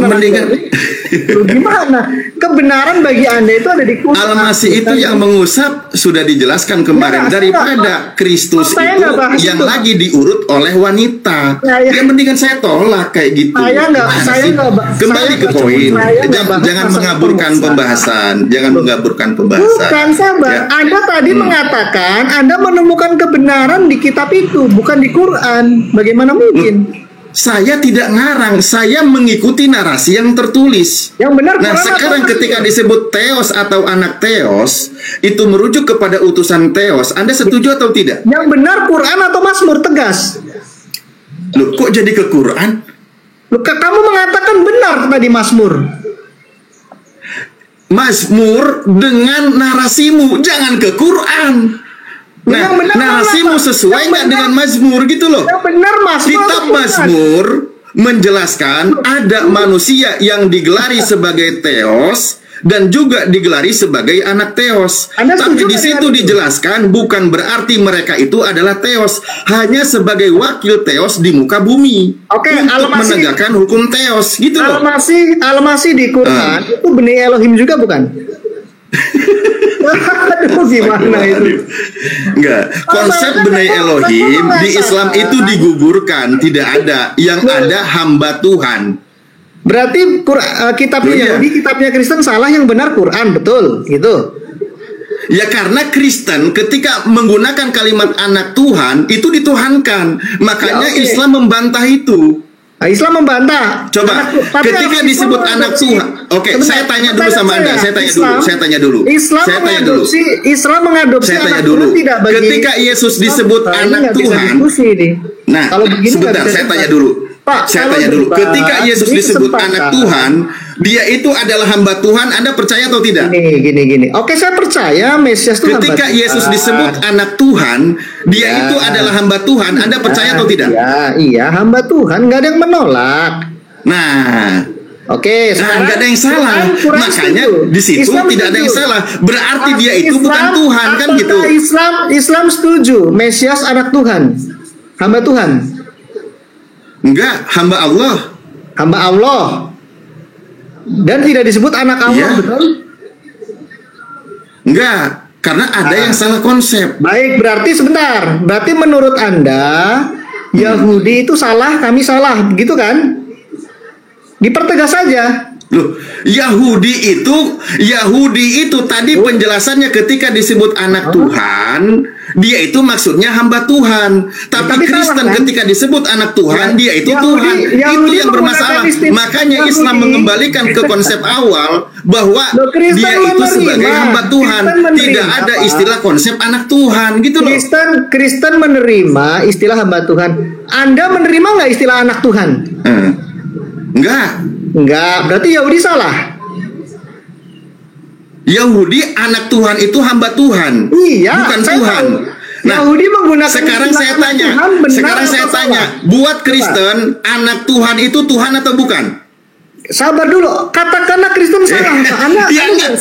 gimana? Kebenaran bagi Anda itu ada di Quran. Al-Masih itu yang mengusap sudah dijelaskan kemarin daripada Kristus itu yang lagi diurut oleh wanita. Ya mendingan saya tolak kayak gitu. Kembali ke poin. Jangan mengaburkan pembahasan. Bukan sabar. Ya. Anda tadi mengatakan Anda menemukan kebenaran di kitab itu, bukan di Quran. Bagaimana mungkin? Saya tidak ngarang, saya mengikuti narasi yang tertulis. Yang benar. Nah, Quran sekarang atau ketika disebut Theos atau anak Theos, itu merujuk kepada utusan Theos. Anda setuju atau tidak? Yang benar Quran atau Mazmur, tegas. Loh, kok jadi ke Quran? Loh, kamu mengatakan benar tadi Mazmur. Mazmur dengan narasimu, jangan ke Quran. Nah, narasimu sesuai nggak dengan Mazmur gitu loh. Yang benar Mazmur. Kitab Mazmur menjelaskan ada manusia yang digelari sebagai Theos dan juga digelari sebagai anak Theos. Tapi di situ dijelaskan bukan berarti mereka itu adalah Theos, hanya sebagai wakil Theos di muka bumi. Oke, untuk menegakkan hukum Theos gitu loh. Al-Masih di Quran itu Bani Elohim juga bukan? Aduh, gimana itu? Enggak, konsep Bani Elohim di Islam itu digugurkan, tidak ada. Yang ada hamba Tuhan. Berarti kitabnya Yahudi, kitabnya Kristen salah, yang benar Quran, betul? Gitu. Ya karena Kristen ketika menggunakan kalimat anak Tuhan itu dituhankan. Makanya Islam membantah itu. Islam membantah. Coba ketika disebut anak Tuhan. Oke, saya tanya dulu sama Anda. Saya tanya dulu. Islam mengadopsi saya tanya dulu. Ketika Yesus disebut anak Tuhan. Nah, sebentar saya tanya dulu. Saya tanya dulu. Ketika Yesus disebut anak Tuhan, dia itu adalah hamba Tuhan. Anda percaya atau tidak? Gini. Oke, saya percaya Mesias itu ketika Yesus disebut anak Tuhan, dia itu adalah hamba Tuhan. Anda percaya atau tidak? Iya, hamba Tuhan. Nggak ada yang menolak. Nah, oke, sekarang nggak ada yang salah. Makanya di situ tidak ada yang salah. Berarti dia itu bukan Tuhan, kan gitu. Islam setuju Mesias anak Tuhan, hamba Tuhan. Enggak, hamba Allah. Hamba Allah. Dan tidak disebut anak Allah, betul? Enggak, karena ada yang salah konsep. Baik, berarti sebentar. Berarti menurut Anda Yahudi itu salah, kami salah, gitu kan? Dipertegas saja. Loh, Yahudi itu tadi penjelasannya ketika disebut anak Tuhan, dia itu maksudnya hamba Tuhan. Tapi Kristen ketika disebut anak Tuhan, dia itu Tuhan. Itu yang bermasalah. Makanya Islam mengembalikan ke konsep awal bahwa dia itu sebagai hamba Tuhan. Tidak ada istilah konsep anak Tuhan, gitu loh. Kristen menerima istilah hamba Tuhan. Anda menerima nggak istilah anak Tuhan? Enggak, berarti Yahudi salah. Yahudi anak Tuhan itu hamba Tuhan. Iya, bukan Tuhan. Nah, Yahudi menggunakan sekarang saya tanya, buat Kristen, anak Tuhan itu Tuhan atau bukan? Sabar dulu, katakanlah Kristen salah.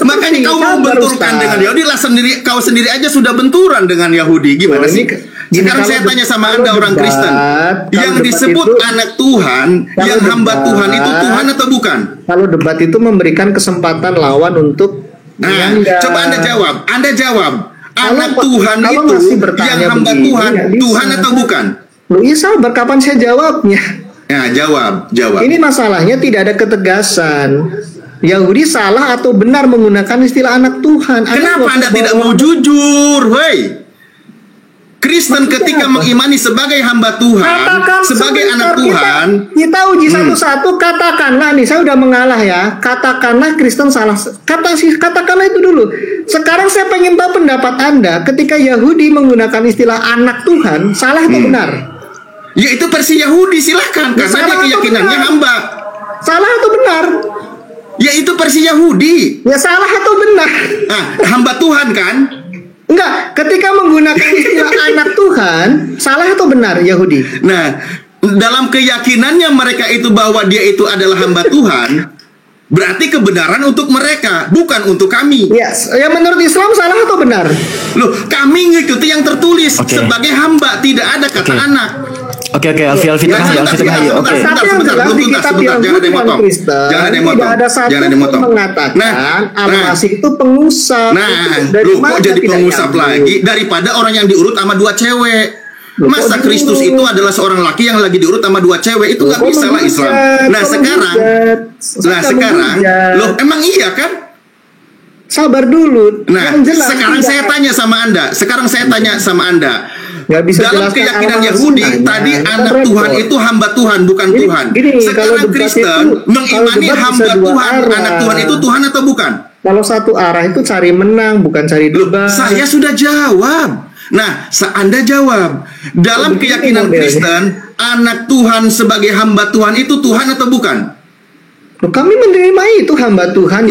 Makanya kau mau benturkan dengan Yahudi lah sendiri, kau sendiri aja sudah benturan dengan Yahudi. Gimana sih? Sekarang saya tanya sama Anda orang Kristen, yang disebut anak Tuhan, yang hamba Tuhan itu Tuhan atau bukan? Kalau debat itu memberikan kesempatan lawan untuk coba Anda jawab. Anak Tuhan itu yang hamba Tuhan, Tuhan atau bukan? Lu iya sabar, kapan saya jawabnya? Ya, jawab. Ini masalahnya tidak ada ketegasan. Yahudi salah atau benar menggunakan istilah anak Tuhan. Kenapa Anda tidak mau jujur? Hei, Kristen ketika mengimani sebagai hamba Tuhan, sebagai anak Tuhan, kita uji satu-satu. Katakanlah nih, saya udah mengalah ya. Katakanlah Kristen salah. Katakanlah itu dulu. Sekarang saya pengen tahu pendapat Anda ketika Yahudi menggunakan istilah anak Tuhan, salah atau benar? Ya itu versi Yahudi, silahkan. Karena dia keyakinannya hamba. Salah atau benar? Ya itu versi Yahudi. Ya salah atau benar? Hamba Tuhan kan? Enggak, ketika menggunakan istilah anak Tuhan, salah atau benar Yahudi? Nah, dalam keyakinannya mereka itu bahwa dia itu adalah hamba Tuhan, berarti kebenaran untuk mereka, bukan untuk kami. Yes. Ya menurut Islam salah atau benar? Loh, kami ngikuti yang tertulis sebagai hamba, tidak ada kata anak. Oke, Alfi tengah. Oke. Sebentar, jangan ada yang motong. Jangan ada yang motong. Mengatakan Al-Masih itu pengusap. Lu kok jadi pengusap lagi daripada orang yang diurut sama dua cewek? Masa Kristus itu adalah seorang laki yang lagi diurut sama dua cewek? Itu nggak bisa lah Islam. Nah sekarang, loh emang iya kan? Sabar dulu. Nah, sekarang saya tanya sama Anda. Dalam keyakinan Yahudi tadi anak Tuhan itu hamba Tuhan, bukan Tuhan. Sekarang Kristen mengimani hamba Tuhan, anak Tuhan itu Tuhan atau bukan? Kalau satu arah itu cari menang, bukan cari debat. Saya sudah jawab. Nah, Anda jawab. Dalam keyakinan Kristen, anak Tuhan sebagai hamba Tuhan itu Tuhan atau bukan? Kami menerima itu hamba Tuhan.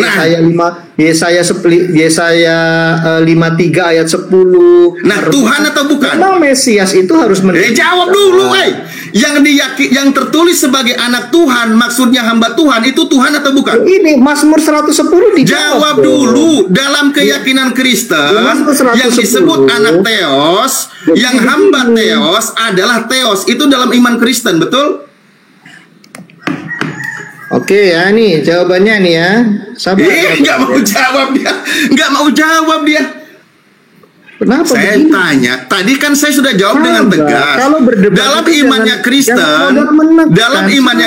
Yesaya 53 ayat 10. Nah, Tuhan atau bukan? Memang Mesias itu harus jawab dulu, yang tertulis sebagai anak Tuhan, maksudnya hamba Tuhan itu Tuhan atau bukan? Ini Mazmur 110 dijawab dulu. Dalam keyakinan Kristen yang disebut anak Theos, yang hamba Theos adalah Theos, itu dalam iman Kristen, betul? Oke ya, nih jawabannya nih ya. Sabar. Nggak mau jawab dia. Kenapa? Saya tanya. Tadi kan saya sudah jawab dengan tegas. Dalam imannya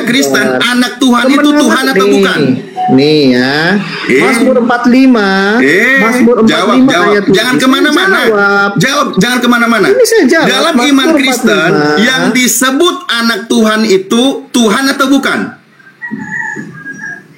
Kristen, anak Tuhan itu Tuhan atau bukan? Nih ya. Mazmur 45. Mazmur 45 ayat 7. Jangan kemana-mana. Jangan kemana-mana. Dalam iman Kristen yang disebut anak Tuhan itu Tuhan atau bukan?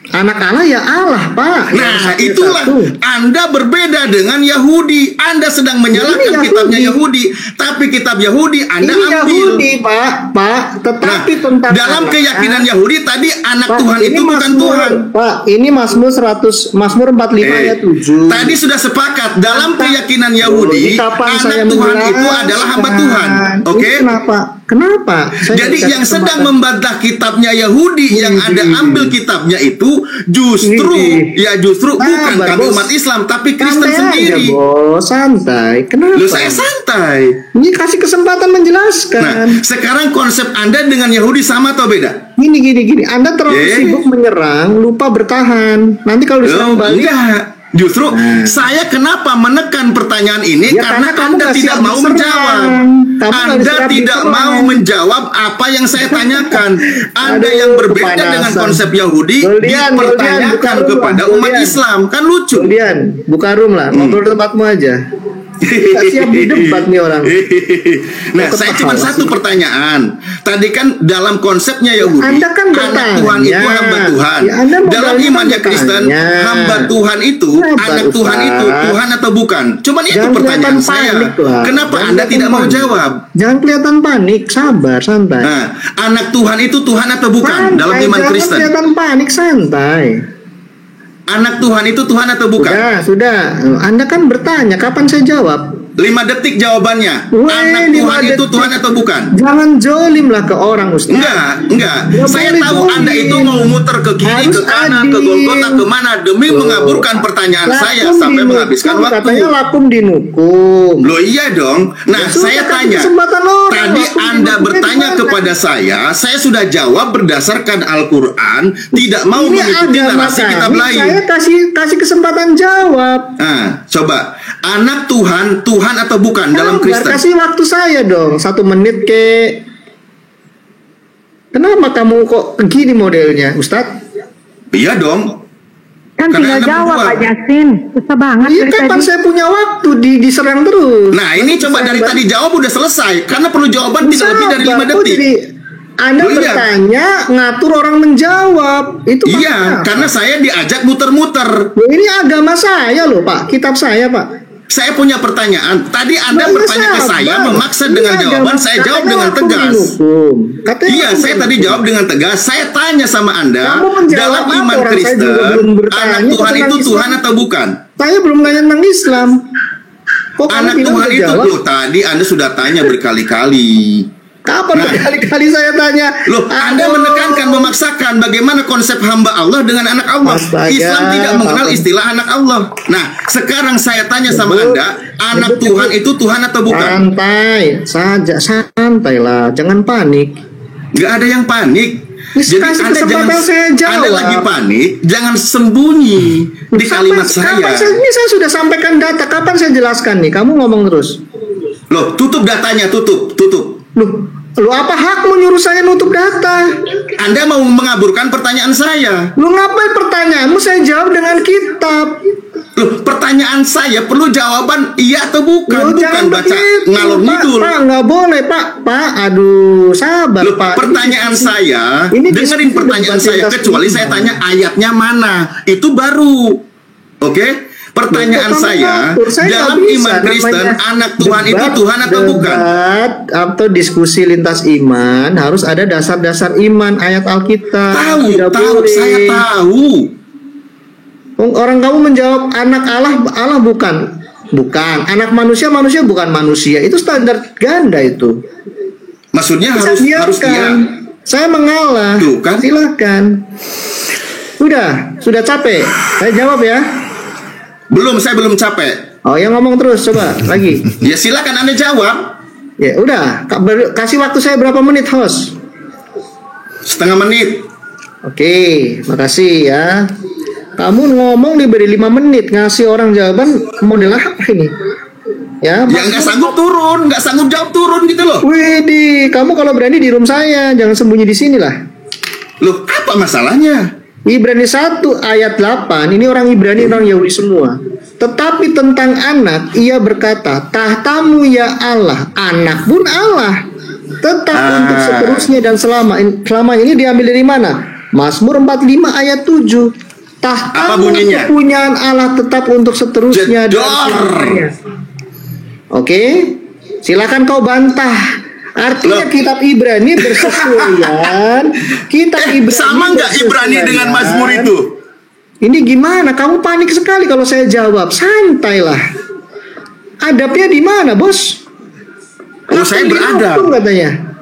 Anak Allah ya Allah, Pak. Nah, itulah Anda berbeda dengan Yahudi. Anda sedang menyalahkan kitabnya Yahudi, tapi kitab Yahudi Anda ambil. Yahudi, Pak. Tetapi tentang dalam keyakinan Yahudi tadi anak Tuhan itu bukan Tuhan. Pak, ini Mazmur 45 ayat 7. Tadi sudah sepakat dalam keyakinan Yahudi anak Tuhan itu adalah hamba Tuhan. Oke? Kenapa? Jadi yang sedang membantah kitabnya Yahudi yang Anda ambil kitabnya itu justru bukan kami umat Islam tapi Kristen sendiri. Santai. Kenapa? Loh, saya santai. Ini kasih kesempatan menjelaskan. Nah, sekarang konsep Anda dengan Yahudi sama atau beda? Gini. Anda terlalu sibuk menyerang, lupa bertahan. Nanti kalau diserang balik. Justru saya kenapa menekan pertanyaan ini karena Anda tidak mau menjawab. Anda tidak mau menjawab apa yang saya tanyakan. Anda yang berbeda dengan konsep Yahudi dipertanyakan kepada umat Islam. Kan lucu. Buka room lah, ngobrol tempatmu aja. Gak siap di debat nih orang. Nah, saya cuma satu pertanyaan. Tadi kan dalam konsepnya Yahudi, Anda kan anak Tuhan itu hamba Tuhan. Dalam imannya Kristen, hamba Tuhan itu, anak Tuhan itu Tuhan atau bukan? Cuman itu pertanyaan saya. Kenapa Anda tidak mau jawab? Jangan kelihatan panik, sabar, santai. Nah, anak Tuhan itu Tuhan atau bukan dalam iman Kristen? Jangan kelihatan panik, santai. Anak Tuhan itu Tuhan atau bukan? Sudah. Anda kan bertanya, kapan saya jawab? 5 detik jawabannya. Anak Tuhan itu Tuhan atau bukan? Jangan jolim lah ke orang, Ustaz. Enggak. Saya tahu Anda itu mau muter ke kiri, ke kanan, ke Golgota, ke mana demi mengaburkan pertanyaan saya sampai menghabiskan waktu. Katanya lakum dinukum. Loh iya dong. Nah, saya tanya. Tadi Anda bertanya kepada saya sudah jawab berdasarkan Al-Qur'an, tidak mau mengikuti narasi kitab lain. Saya kasih kesempatan jawab. Nah, coba. Anak Tuhan, Tuhan atau bukan dalam Kristen? Kasih waktu saya dong, 1 menit ke. Kenapa kamu kok gini modelnya, Ustadz? Iya dong. Kan tinggal jawab Pak Yasin. Susah banget. Iya, kapan saya punya waktu diserang terus. Nah, ini coba dari tadi jawab udah selesai. Karena perlu jawaban tidak lebih dari 5 detik. Anda bertanya, ngatur orang menjawab. Itu iya, karena saya diajak muter-muter. Ini agama saya loh, Pak. Kitab saya, Pak. Saya punya pertanyaan. Tadi Anda bertanya ke saya, memaksa dengan jawaban, saya jawab dengan tegas. Iya, saya tadi jawab dengan tegas. Saya tanya sama Anda, dalam iman Kristen, anak Tuhan itu Tuhan atau bukan? Saya belum tanya tentang Islam. Anak Tuhan itu, loh, tadi Anda sudah tanya berkali-kali. Kapan berkali-kali saya tanya? Loh, Anda menekankan, memaksakan bagaimana konsep hamba Allah dengan anak Allah. Islam tidak mengenal istilah anak Allah. Nah, sekarang saya tanya sama Anda, anak Tuhan itu Tuhan atau bukan? Santai saja, santai lah, jangan panik. Nggak ada yang panik. Jadi Anda lagi panik, jangan sembunyi di kalimat saya. Ini saya sudah sampaikan data, kapan saya jelaskan nih? Kamu ngomong terus. Loh, tutup datanya, tutup. Lu apa hakmu nyuruh saya nutup data? Anda mau mengaburkan pertanyaan saya. Lu ngapain pertanyaanmu saya jawab dengan kitab? Loh, pertanyaan saya perlu jawaban iya atau bukan. Bukan baca ngalor ngidul. Pak, nggak boleh, Pak. Aduh, sabar, loh, Pak. Pertanyaan saya, dengerin pertanyaan saya. Kecuali saya tanya ayatnya mana. Itu baru. Oke? Pertanyaan saya, dalam iman Kristen, anak Tuhan itu Tuhan atau bukan? Atau diskusi lintas iman, harus ada dasar-dasar iman, ayat Alkitab. Tahu, saya tahu. Orang kamu menjawab anak Allah bukan. Anak manusia bukan manusia. Itu standar ganda itu. Maksudnya harus iya. Saya mengalah. Tuh, kan? Silakan. Sudah capek. Saya jawab ya. Saya belum capek. Oh, yang ngomong terus, coba lagi. Ya silakan Anda jawab. Ya udah, kasih waktu saya berapa menit, host? Setengah menit. Oke, makasih ya. Kamu ngomong diberi 5 menit, ngasih orang jawaban model apa ini? Ya nggak sanggup jawab turun gitu loh. Widih, kamu kalau berani di room saya, jangan sembunyi di sini lah. Loh, apa masalahnya? Ibrani 1 ayat 8, ini orang Ibrani, orang Yahudi semua. Tetapi tentang anak, ia berkata, tahtamu ya Allah, anak pun Allah. Tetap untuk seterusnya dan selama ini diambil dari mana? Mazmur 45 ayat 7. Tahtamu kepunyaan Allah tetap untuk seterusnya dan selamanya. Oke, silakan kau bantah. Artinya kitab Ibrani bersesuaian. Kitab Ibrani sama nggak Ibrani dengan Mazmur itu? Ini gimana? Kamu panik sekali kalau saya jawab. Santailah. Adabnya di mana, Bos? Saya beradab. Katanya.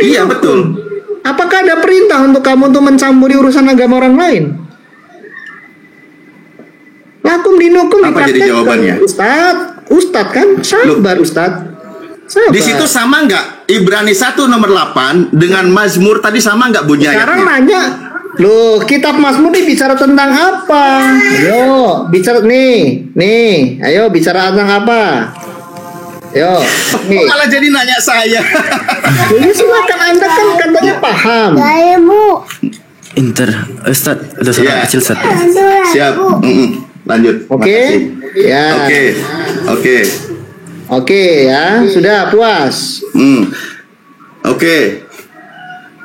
Iya, betul. Apakah ada perintah untuk kamu untuk mencampuri urusan agama orang lain? Lakum dinukum. Apa jadi jawabannya? Ustadz kan? Sabar, Ustadz. Di situ sama nggak Ibrani 1 nomor 8 dengan Mazmur tadi sama nggak bunyi ayatnya? Sekarang nanya, loh, kitab Mazmur ini bicara tentang apa? Ayo, bicara nih, ayo bicara tentang apa? Ayo, nih. Malah jadi nanya saya. Jadi silakan, Anda kan katanya paham. Saya Ustaz, udah salah kecil Ustaz. Siap. Lanjut. Oke. Ya. Oke. Oke ya, sudah puas. Oke.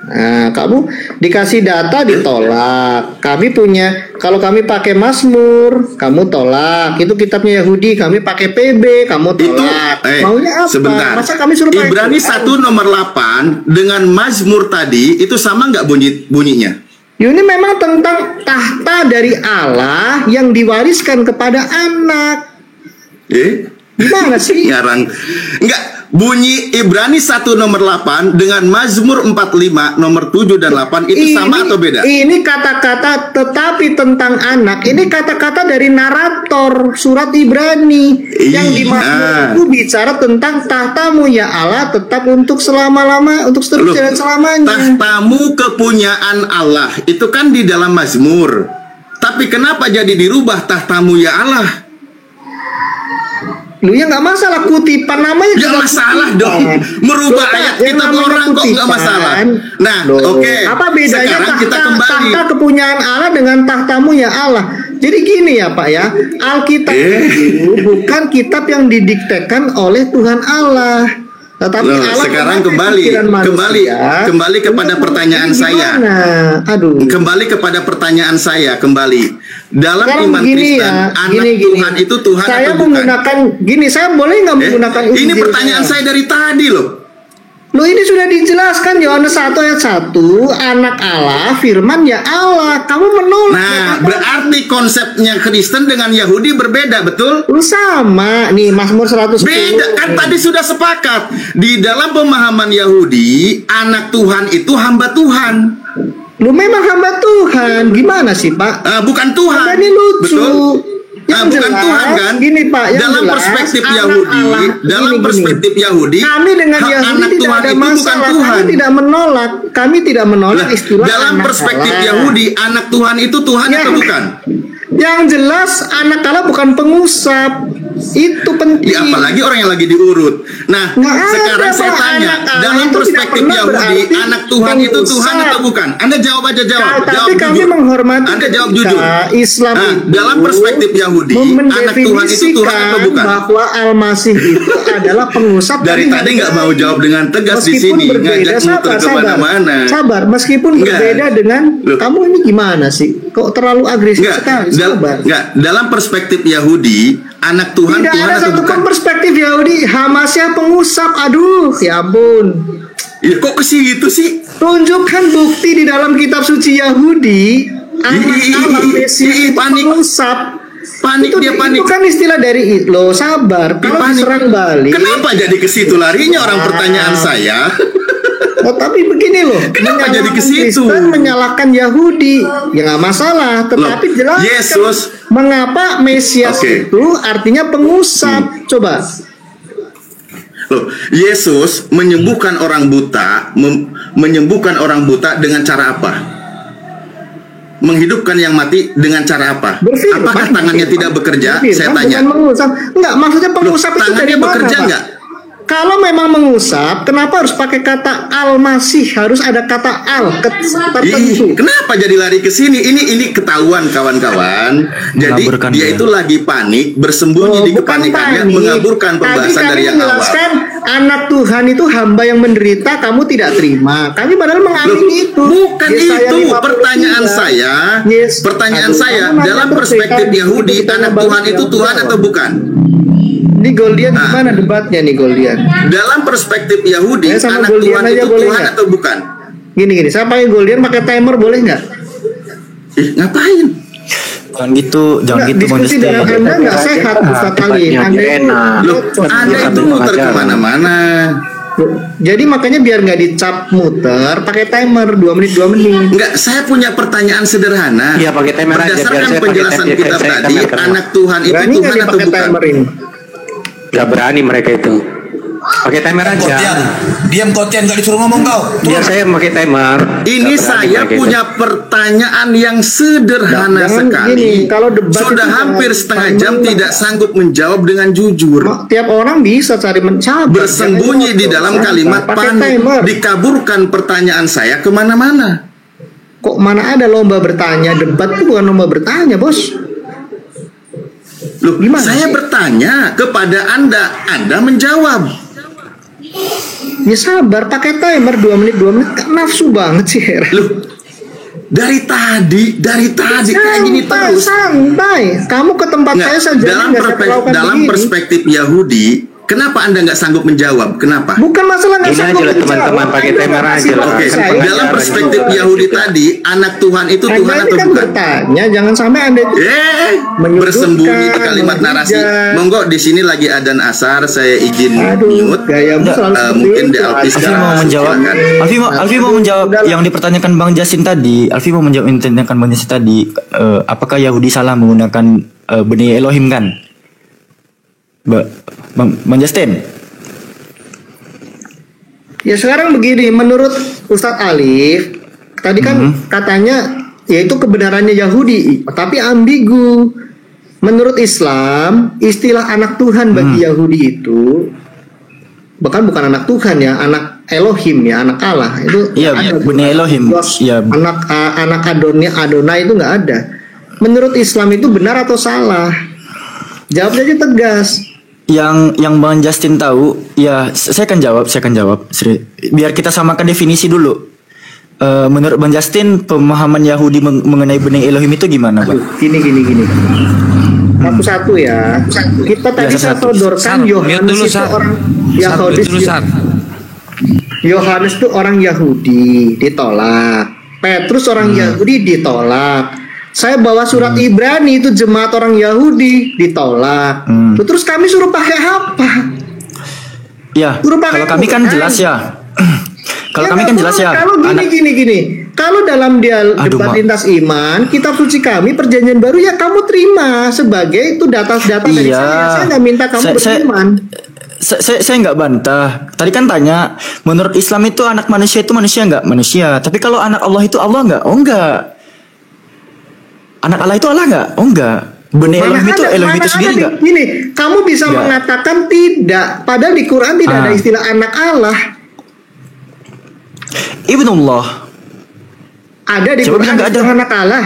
Nah, kamu dikasih data ditolak. Kami punya, kalau kami pakai Mazmur, kamu tolak. Itu kitabnya Yahudi, kami pakai PB, kamu tolak. Maunya apa? Sebentar. Masa kami suruh Ibrani 1 nomor 8 dengan Mazmur tadi itu sama nggak bunyinya? Ini memang tentang tahta dari Allah yang diwariskan kepada anak. Gimana sih? Ngarang. Enggak, bunyi Ibrani 1 nomor 8 dengan Mazmur 45 nomor 7 dan 8 itu sama atau beda? Ini kata-kata tetapi tentang anak. Ini kata-kata dari narator surat Ibrani yang di Mazmur itu bicara tentang tahtamu ya Allah tetap untuk selama-lama, untuk seterusnya dan selamanya. Tahtamu kepunyaan Allah itu kan di dalam Mazmur. Tapi kenapa jadi dirubah tahtamu ya Allah? Lu ya nggak masalah, kutipan namanya juga masalah dong. Merubah ayat kitab orang kok nggak masalah. Nah, oke. Apa bedanya sekarang kita kembali tahta kepunyaan Allah dengan tahtamu ya Allah? Jadi gini ya Pak ya, Alkitab itu bukan kitab yang didiktekan oleh Tuhan Allah. Tetapi Allah sekarang kembali kepada pertanyaan saya. Kembali kepada pertanyaan saya kembali. Dalam iman Kristen, anak Tuhan itu Tuhan saya atau bukan? Menggunakan gini, saya boleh nggak menggunakan ini pertanyaan saya dari tadi loh. Loh ini sudah dijelaskan Yohanes 1 ayat 1, anak Allah, firman ya Allah. Kamu menolak. Nah, berarti konsepnya Kristen dengan Yahudi berbeda, betul? Sama. Nih Mazmur 110. Beda, kan tadi sudah sepakat. Di dalam pemahaman Yahudi, anak Tuhan itu hamba Tuhan. Lu memang hamba Tuhan. Gimana sih, Pak? Bukan Tuhan. Ini lucu. Betul? Bukan jelas, Tuhan kan? Gini Pak, dalam jelas, perspektif Yahudi, perspektif Yahudi, kami dengan Yahudi anak tidak Tuhan ada itu masalah. bukan Tuhan. Kami tidak menolak istilah dalam anak perspektif Allah. Yahudi, anak Tuhan itu Tuhan atau bukan? Yang jelas anak Allah bukan pengusap. Itu penting. Ya, apalagi orang yang lagi diurut. Nah, sekarang saya tanya, dalam perspektif Yahudi, anak Tuhan itu Tuhan atau bukan? Anda jawab aja, jawab. Tapi kami jujur. menghormati. Anda jawab jujur. Islam itu dalam perspektif Yahudi, anak Tuhan itu Tuhan atau bukan? Bahwa Al-Masih itu adalah pengusap. Dari tadi nggak mau jawab dengan tegas di sini, ngajak muter kemana-mana. Sabar, meskipun berbeda dengan kamu ini gimana sih? Kok terlalu agresif sekali? Sabar. Dalam perspektif Yahudi, anak Tuhan tidak Tuhan ada atau satu bukan? Perspektif Yahudi, Hamasnya pengusap. Aduh, ya ampun. Ya kok ke situ sih? Tunjukkan bukti di dalam kitab suci Yahudi. Pengusap. Panik itu, dia panik. Itu kan istilah dari lo sabar. Kalau diserang balik. Kenapa jadi ke situ larinya orang pertanyaan saya? Oh, tapi begini loh. Kenapa jadi ke situ? Kristen menyalahkan Yahudi. Ya nggak masalah. Tetapi jelas Yesus mengapa Mesias itu artinya pengusap. Coba. Loh, Yesus menyembuhkan orang buta, menyembuhkan orang buta dengan cara apa? Menghidupkan yang mati dengan cara apa? Apakah tangannya tidak bekerja? Saya tanya. Enggak, maksudnya pengusap itu dari mana, bekerja enggak? Kalau memang mengusap, kenapa harus pakai kata Al-Masih? Harus ada kata Al tertentu. Kenapa jadi lari ke sini? Ini ketahuan kawan-kawan. Jadi dia itu lagi panik, bersembunyi di kepanikannya, mengaburkan pembahasan dari yang awal. Anak Tuhan itu hamba yang menderita, kamu tidak terima. Kami padahal mengamini itu. Bukan itu pertanyaan saya. Pertanyaan saya dalam perspektif Yahudi, anak Tuhan itu Tuhan atau bukan? Ini Goldian gimana debatnya nih Goldian? Dalam perspektif Yahudi, anak Tuhan itu Tuhan atau bukan? Gini, saya pakai Goldian pakai timer boleh nggak? Ngapain? Jangan gitu, diskusi dengan Anda nggak sehat Ustaz Ali. Anda itu muter kemana-mana. Jadi makanya biar nggak dicap muter, pakai timer 2 menit 2 menit. Enggak, saya punya pertanyaan sederhana. Iya, pakai timer aja. Berdasarkan penjelasan kita tadi, anak Tuhan itu berani Tuhan atau bukan? Gak berani mereka itu. Pakai timer aja. Diam Kotian, gak disuruh ngomong kau. Biar saya pakai timer. Ini saya punya pertanyaan yang sederhana sekali. Kalau debat sudah hampir setengah jam tidak sanggup menjawab dengan jujur. Tiap orang bisa cari mencabar. Bersembunyi di dalam kalimat panik, dikaburkan pertanyaan saya kemana-mana. Kok mana ada lomba bertanya? Debat itu bukan lomba bertanya, bos. Loh, saya bertanya kepada Anda menjawab. Ya sabar, pakai timer 2 menit 2 menit. Nafsu banget sih. Loh, dari tadi kayak gini terus. Santai. Kamu ke tempat saya saja. Dalam perspektif Yahudi, Kenapa Anda nggak sanggup menjawab? Kenapa? Bukan masalah nggak Ini sanggup aja lah menjawab. teman-teman pakai tema aja lah. Oke, dalam perspektif Yahudi tadi, anak Tuhan itu Tuhan Anda atau kan bukan? bertanya, jangan sampai Anda itu Bersembunyi di kalimat narasi. Monggo di sini lagi adzan asar, saya izin mute. Mungkin di Alfi Alfi mau menjawab. Alfi mau menjawab yang dipertanyakan Bang Jasin tadi. Alfi mau menjawab yang dipertanyakan Bang Jasin tadi. Apakah Yahudi salah menggunakan benih Elohim kan? Bang Justin. Ya sekarang begini, menurut Ustadz Alif, tadi kan katanya yaitu kebenarannya Yahudi, tapi ambigu. Menurut Islam, istilah anak Tuhan bagi Yahudi itu bukan anak Tuhan ya, anak Elohim ya, anak Allah itu. Iya, benih Elohim. Iya. Anak Adonai itu nggak ada. Menurut Islam itu benar atau salah? Jawab saja tegas. Yang Bang Justin tahu, ya saya akan jawab. Biar kita samakan definisi dulu. Menurut Bang Justin, pemahaman Yahudi mengenai benih Elohim itu gimana, Bang? Gini. Satu-satu ya. Kita tadi sodorkan Yohanes itu orang Yahudi. Yohanes itu orang Yahudi, ditolak. Petrus orang Yahudi, ditolak. Saya bawa surat Ibrani itu jemaat orang Yahudi, ditolak. Terus kami suruh pakai apa? Ya, kalau kami kan jelas ya. Kalau kami kan jelas ya. Kalau gini. Kalau dalam debat lintas iman, kitab suci kami perjanjian baru ya kamu terima sebagai itu data-data dari saya. Saya nggak minta kamu beriman. Saya nggak bantah. Tadi kan tanya, menurut Islam itu anak manusia itu manusia nggak? Manusia. Tapi kalau anak Allah itu Allah nggak? Oh nggak. Anak Allah itu Allah nggak? Oh enggak. Benih Elohim itu Elohim itu sendiri nggak? Gini, kamu bisa mengatakan tidak, padahal di Quran tidak ada istilah anak Allah. Ibnullah. Ada di Quran istilah anak Allah.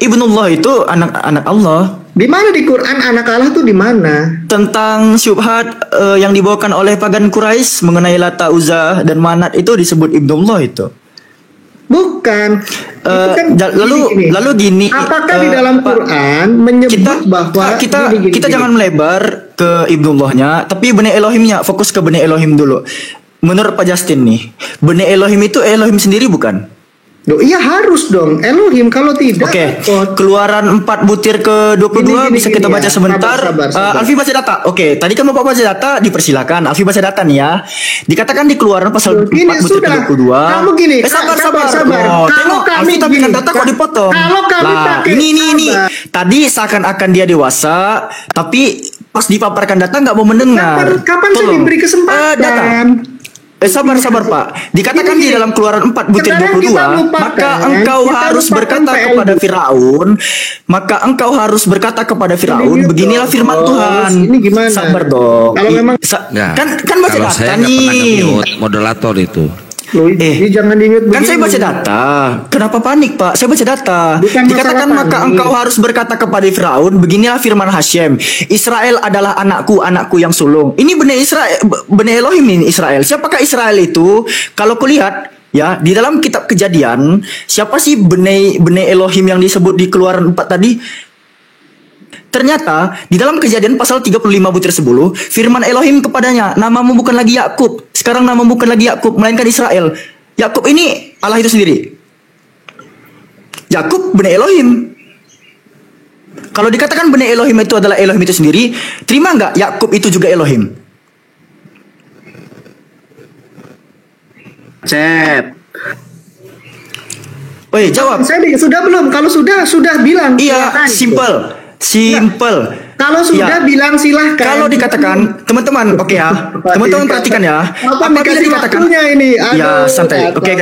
Ibnullah itu anak Allah. Di mana di Quran anak Allah itu di mana? Tentang syubhat yang dibawakan oleh pagan Quraisy mengenai Lata, Uzza dan Manat itu disebut Ibnullah itu. Bukan. Lalu gini. Apakah di dalam Quran menyebut bahwa kita jangan melebar ke Ibnullahnya, tapi benih Elohimnya, fokus ke benih Elohim dulu. Menurut Pak Justin nih, benih Elohim itu Elohim sendiri bukan? Iya harus dong Elohim, kalau tidak. Oke. Keluaran 4 butir ke 22 bisa kita baca sebentar. Alfi baca data. Oke, tadi kan Bapak baca data, dipersilakan. Alfi baca data nih ya. Dikatakan di Keluaran pasal 4 butir ke 22. Kamu gini. Sabar. Oh, tengok Alfi tapi kan data kok dipotong. Kalau kami pakai ini. Tadi seakan-akan dia dewasa, tapi pas dipaparkan data nggak mau mendengar. Kapan saya diberi kesempatan? Data. Sabar Pak. Dikatakan di dalam Keluaran 4 butir 22, maka engkau harus berkata kepada Firaun, beginilah firman Tuhan. Ini gimana? Sabar dong. Kalau memang kan baca kalau data saya nih. Moderator itu. Jangan di-mute kan saya baca data. Kenapa panik, Pak? Saya baca data. Dikatakan maka engkau harus berkata kepada Firaun, beginilah firman Hashem, Israel adalah anakku yang sulung. Ini benih Elohim ini Israel. Siapakah Israel itu? Kalau kulihat ya di dalam kitab Kejadian, siapa sih benih Elohim yang disebut di Keluaran 4 tadi? Ternyata di dalam Kejadian pasal 35 butir 10, firman Elohim kepadanya, namamu bukan lagi Yakub, sekarang namamu bukan lagi Yakub, melainkan Israel. Yakub ini Allah itu sendiri. Yakub benih Elohim. Kalau dikatakan benih Elohim itu adalah Elohim itu sendiri, terima nggak Yakub itu juga Elohim? Cep. Woi, jawab. Saya sudah belum? Kalau sudah bilang. Iya, simple. Kalau sudah bilang silahkan. Kalau dikatakan teman-teman, oke ya, teman-teman perhatikan ya. Apabila dikatakan ini, ya santai, oke.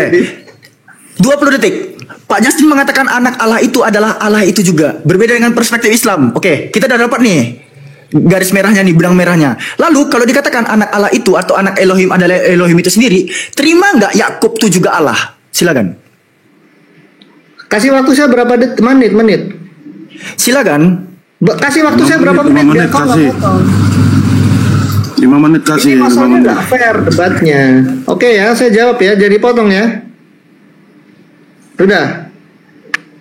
20 detik. Pak Justin mengatakan anak Allah itu adalah Allah itu juga. Berbeda dengan perspektif Islam. Oke, kita udah dapat nih garis merahnya nih, benang merahnya. Lalu kalau dikatakan anak Allah itu atau anak Elohim adalah Elohim itu sendiri, terima nggak Yakub itu juga Allah? Silakan. Kasih waktu saya berapa menit? Silakan. Kasih waktu saya berapa menit? 5 menit kasih. 5 menit kasih. Ini masalahnya nggak fair debatnya. Oke ya, saya jawab ya, jadi potong ya. Sudah.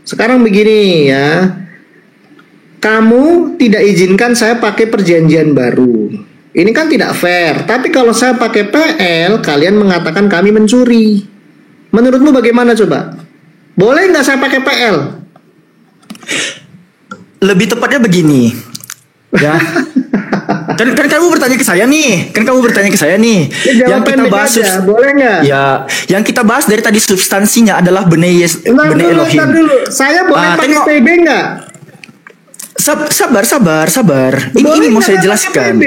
Sekarang begini ya. Kamu tidak izinkan saya pakai perjanjian baru. Ini kan tidak fair. Tapi kalau saya pakai PL, kalian mengatakan kami mencuri. Menurutmu bagaimana coba? Boleh nggak saya pakai PL? Lebih tepatnya begini, ya. kan kamu bertanya ke saya nih, yang kita bahas boleh nggak? Ya, yang kita bahas dari tadi substansinya adalah benih Elohim. Saya boleh pakai PB nggak? Sabar. Ini mau saya jelaskan.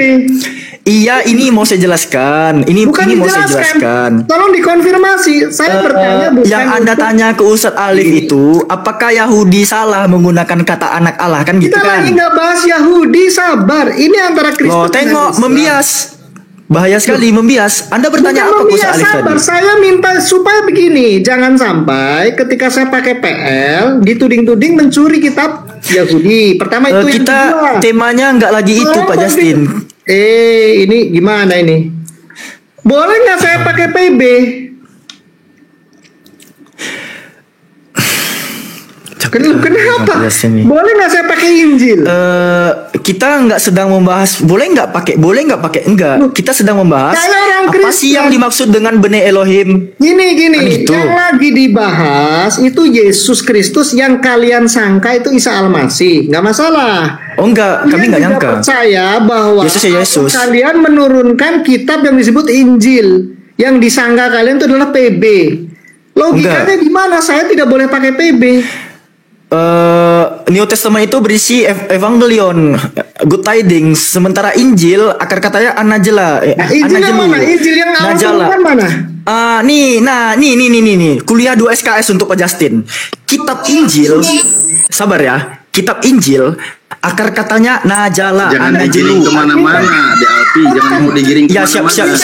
Iya, ini mau saya jelaskan. Ini mau saya jelaskan. Tolong dikonfirmasi. Saya bertanya bukan yang Anda tanya ke Ustadz Alif itu, apakah Yahudi salah menggunakan kata anak Allah kan gitu kita kan? Kita lagi nggak bahas Yahudi, sabar. Ini antara Kristen. Loh, tengok membias. Bahaya sekali membias. Anda bertanya apa Ustadz Alif tadi? Saya minta supaya begini, jangan sampai ketika saya pakai PL dituding-tuding mencuri kitab Yahudi. Pertama itu kita temanya nggak lagi itu Pak Justin. Ini gimana ini? Boleh nggak saya pakai PB? Kenapa? Boleh nggak saya pakai Injil? Kita nggak sedang membahas boleh nggak pakai enggak. Kita sedang membahas apa sih yang dimaksud dengan benih Elohim. Gini gitu. Yang lagi dibahas itu Yesus Kristus, yang kalian sangka itu Isa Al-Masih. Nggak masalah. Oh enggak, kami nggak nyangka. Percaya bahwa Yesus. Kalian menurunkan kitab yang disebut Injil, yang disangka kalian itu adalah PB. Logikanya gimana? Saya tidak boleh pakai PB. New Testament itu berisi Evangelion, Good Tidings, sementara Injil akar katanya Anajela. Injil yang mana? Injil yang awal mana? Nih. Kuliah 2 SKS untuk Pak Justin. Kitab Injil, sabar ya. Kitab Injil akar katanya Najala. Jangan digiring kemana-mana, Alfi. Jangan mau digiring kemana-mana.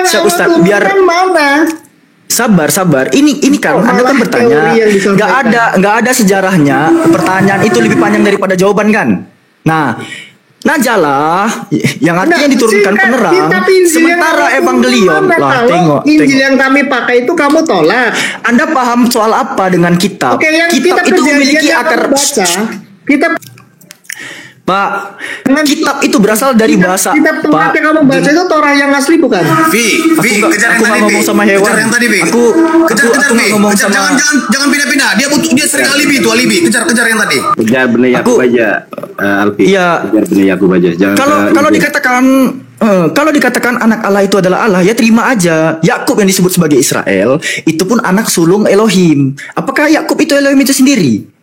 Siap Ustaz. Biar mana? Sabar. Ini kan Anda kan bertanya, nggak ada sejarahnya. Pertanyaan itu lebih panjang daripada jawaban kan. Nah, Najala yang artinya diturunkan penerang. Sementara Evangelion, tengok. Injil yang kami pakai itu kamu tolak. Anda paham soal apa dengan kitab? Kitab itu memiliki akar. Pak, kitab itu berasal dari bahasa. Kitab Taurat yang kamu baca itu Torah yang asli bukan? Kejar yang tadi, ngomong sama hewan. Kejar yang tadi, Aku ngomong sama. Jangan pindah-pindah. Dia sering alibi. Kejar yang tadi. Kejar benih Yakub aja, Alfi. Iya. Kejar benih Yakub aja. Kalau dikatakan anak Allah itu adalah Allah, ya terima aja. Yakub yang disebut sebagai Israel itu pun anak sulung Elohim. Apakah Yakub itu Elohim itu sendiri?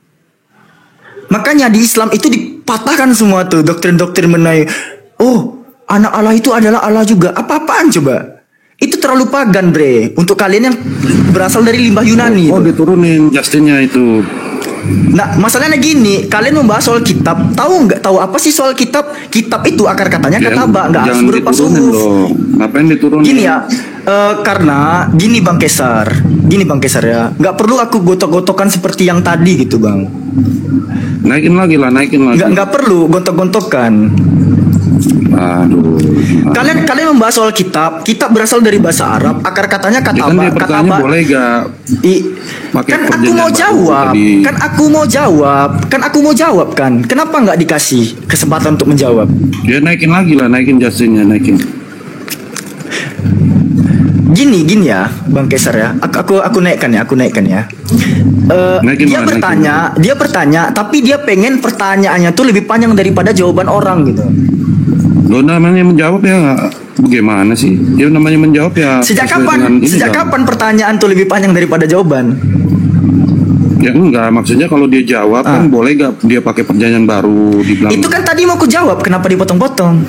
Makanya di Islam itu dipatahkan semua tuh doktrin-doktrin mengenai anak Allah itu adalah Allah juga. Apa-apaan coba? Itu terlalu pagan, bre. Untuk kalian yang berasal dari limbah Yunani. Diturunin Justinnya itu. Nah, masalahnya gini, kalian membahas soal kitab, tahu apa sih soal kitab? Kitab itu akar katanya kataba, nggak harus berupa huruf. Ngapain diturunin? Gini ya, karena gini Bang Kesar ya, nggak perlu aku gotok-gotokan seperti yang tadi gitu Bang. Naikin lagi. Nggak perlu gontok-gontokan. Aduh. Kalian membahas soal kitab berasal dari bahasa Arab, akar katanya kataba. Kataba boleh gak? Kan aku mau jawab kan. Kenapa nggak dikasih kesempatan untuk menjawab? Ya naikin Justinnya. Gini ya, Bang Kesar ya. Aku naikkan ya. Dia bertanya, tapi dia pengen pertanyaannya tuh lebih panjang daripada jawaban orang gitu. Lo namanya menjawab ya bagaimana sih? Dia namanya menjawab ya. Sejak kapan pertanyaan tuh lebih panjang daripada jawaban? Ya enggak, maksudnya kalau dia jawab kan boleh gak dia pakai pertanyaan baru dibilang. Itu kan tadi mau aku jawab, kenapa dipotong-potong?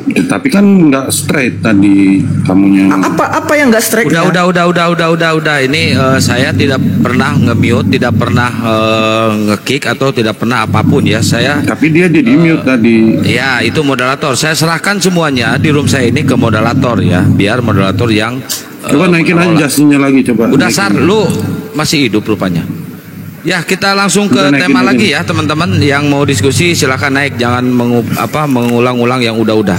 Ya, tapi kan nggak straight tadi kamunya. Apa yang nggak straight? Udah. Ini saya tidak pernah nge-mute, tidak pernah nge-kick atau tidak pernah apapun ya saya. Tapi dia jadi mute tadi. Ya itu moderator. Saya serahkan semuanya di room saya ini ke moderator ya, biar moderator yang. Coba naikin aja Justinnya lagi coba. Udah Sar, lu masih hidup rupanya. Ya kita langsung ke tema lagi ya teman-teman yang mau diskusi silakan naik, jangan mengulang-ulang yang udah.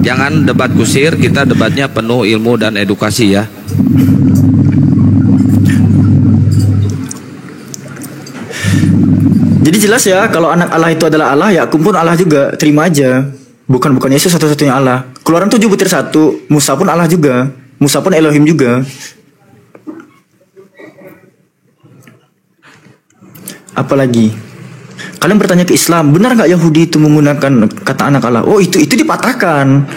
Jangan debat kusir, kita debatnya penuh ilmu dan edukasi ya. Jadi jelas ya kalau anak Allah itu adalah Allah, ya aku pun Allah juga, terima aja. Bukan Yesus satu-satunya Allah. Keluaran 7 butir 1. Musa pun Allah juga. Musa pun Elohim juga. Apalagi? Kalian bertanya ke Islam, benar nggak Yahudi itu menggunakan kata anak Allah? Oh itu dipatahkan.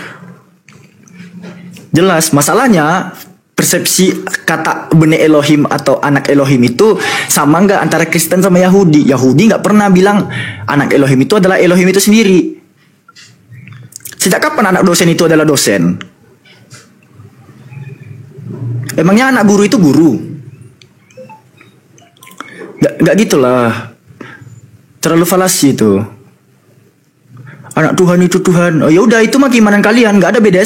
Jelas. Masalahnya persepsi kata bene Elohim atau anak Elohim itu sama nggak antara Kristen sama Yahudi? Yahudi nggak pernah bilang anak Elohim itu adalah Elohim itu sendiri. Sejak kapan anak dosen itu adalah dosen? Emangnya anak guru itu guru? Gak gitulah. Terlalu falasi itu. Anak Tuhan itu Tuhan. Oh ya udah itu mah keimanan kalian, nggak ada bedanya sama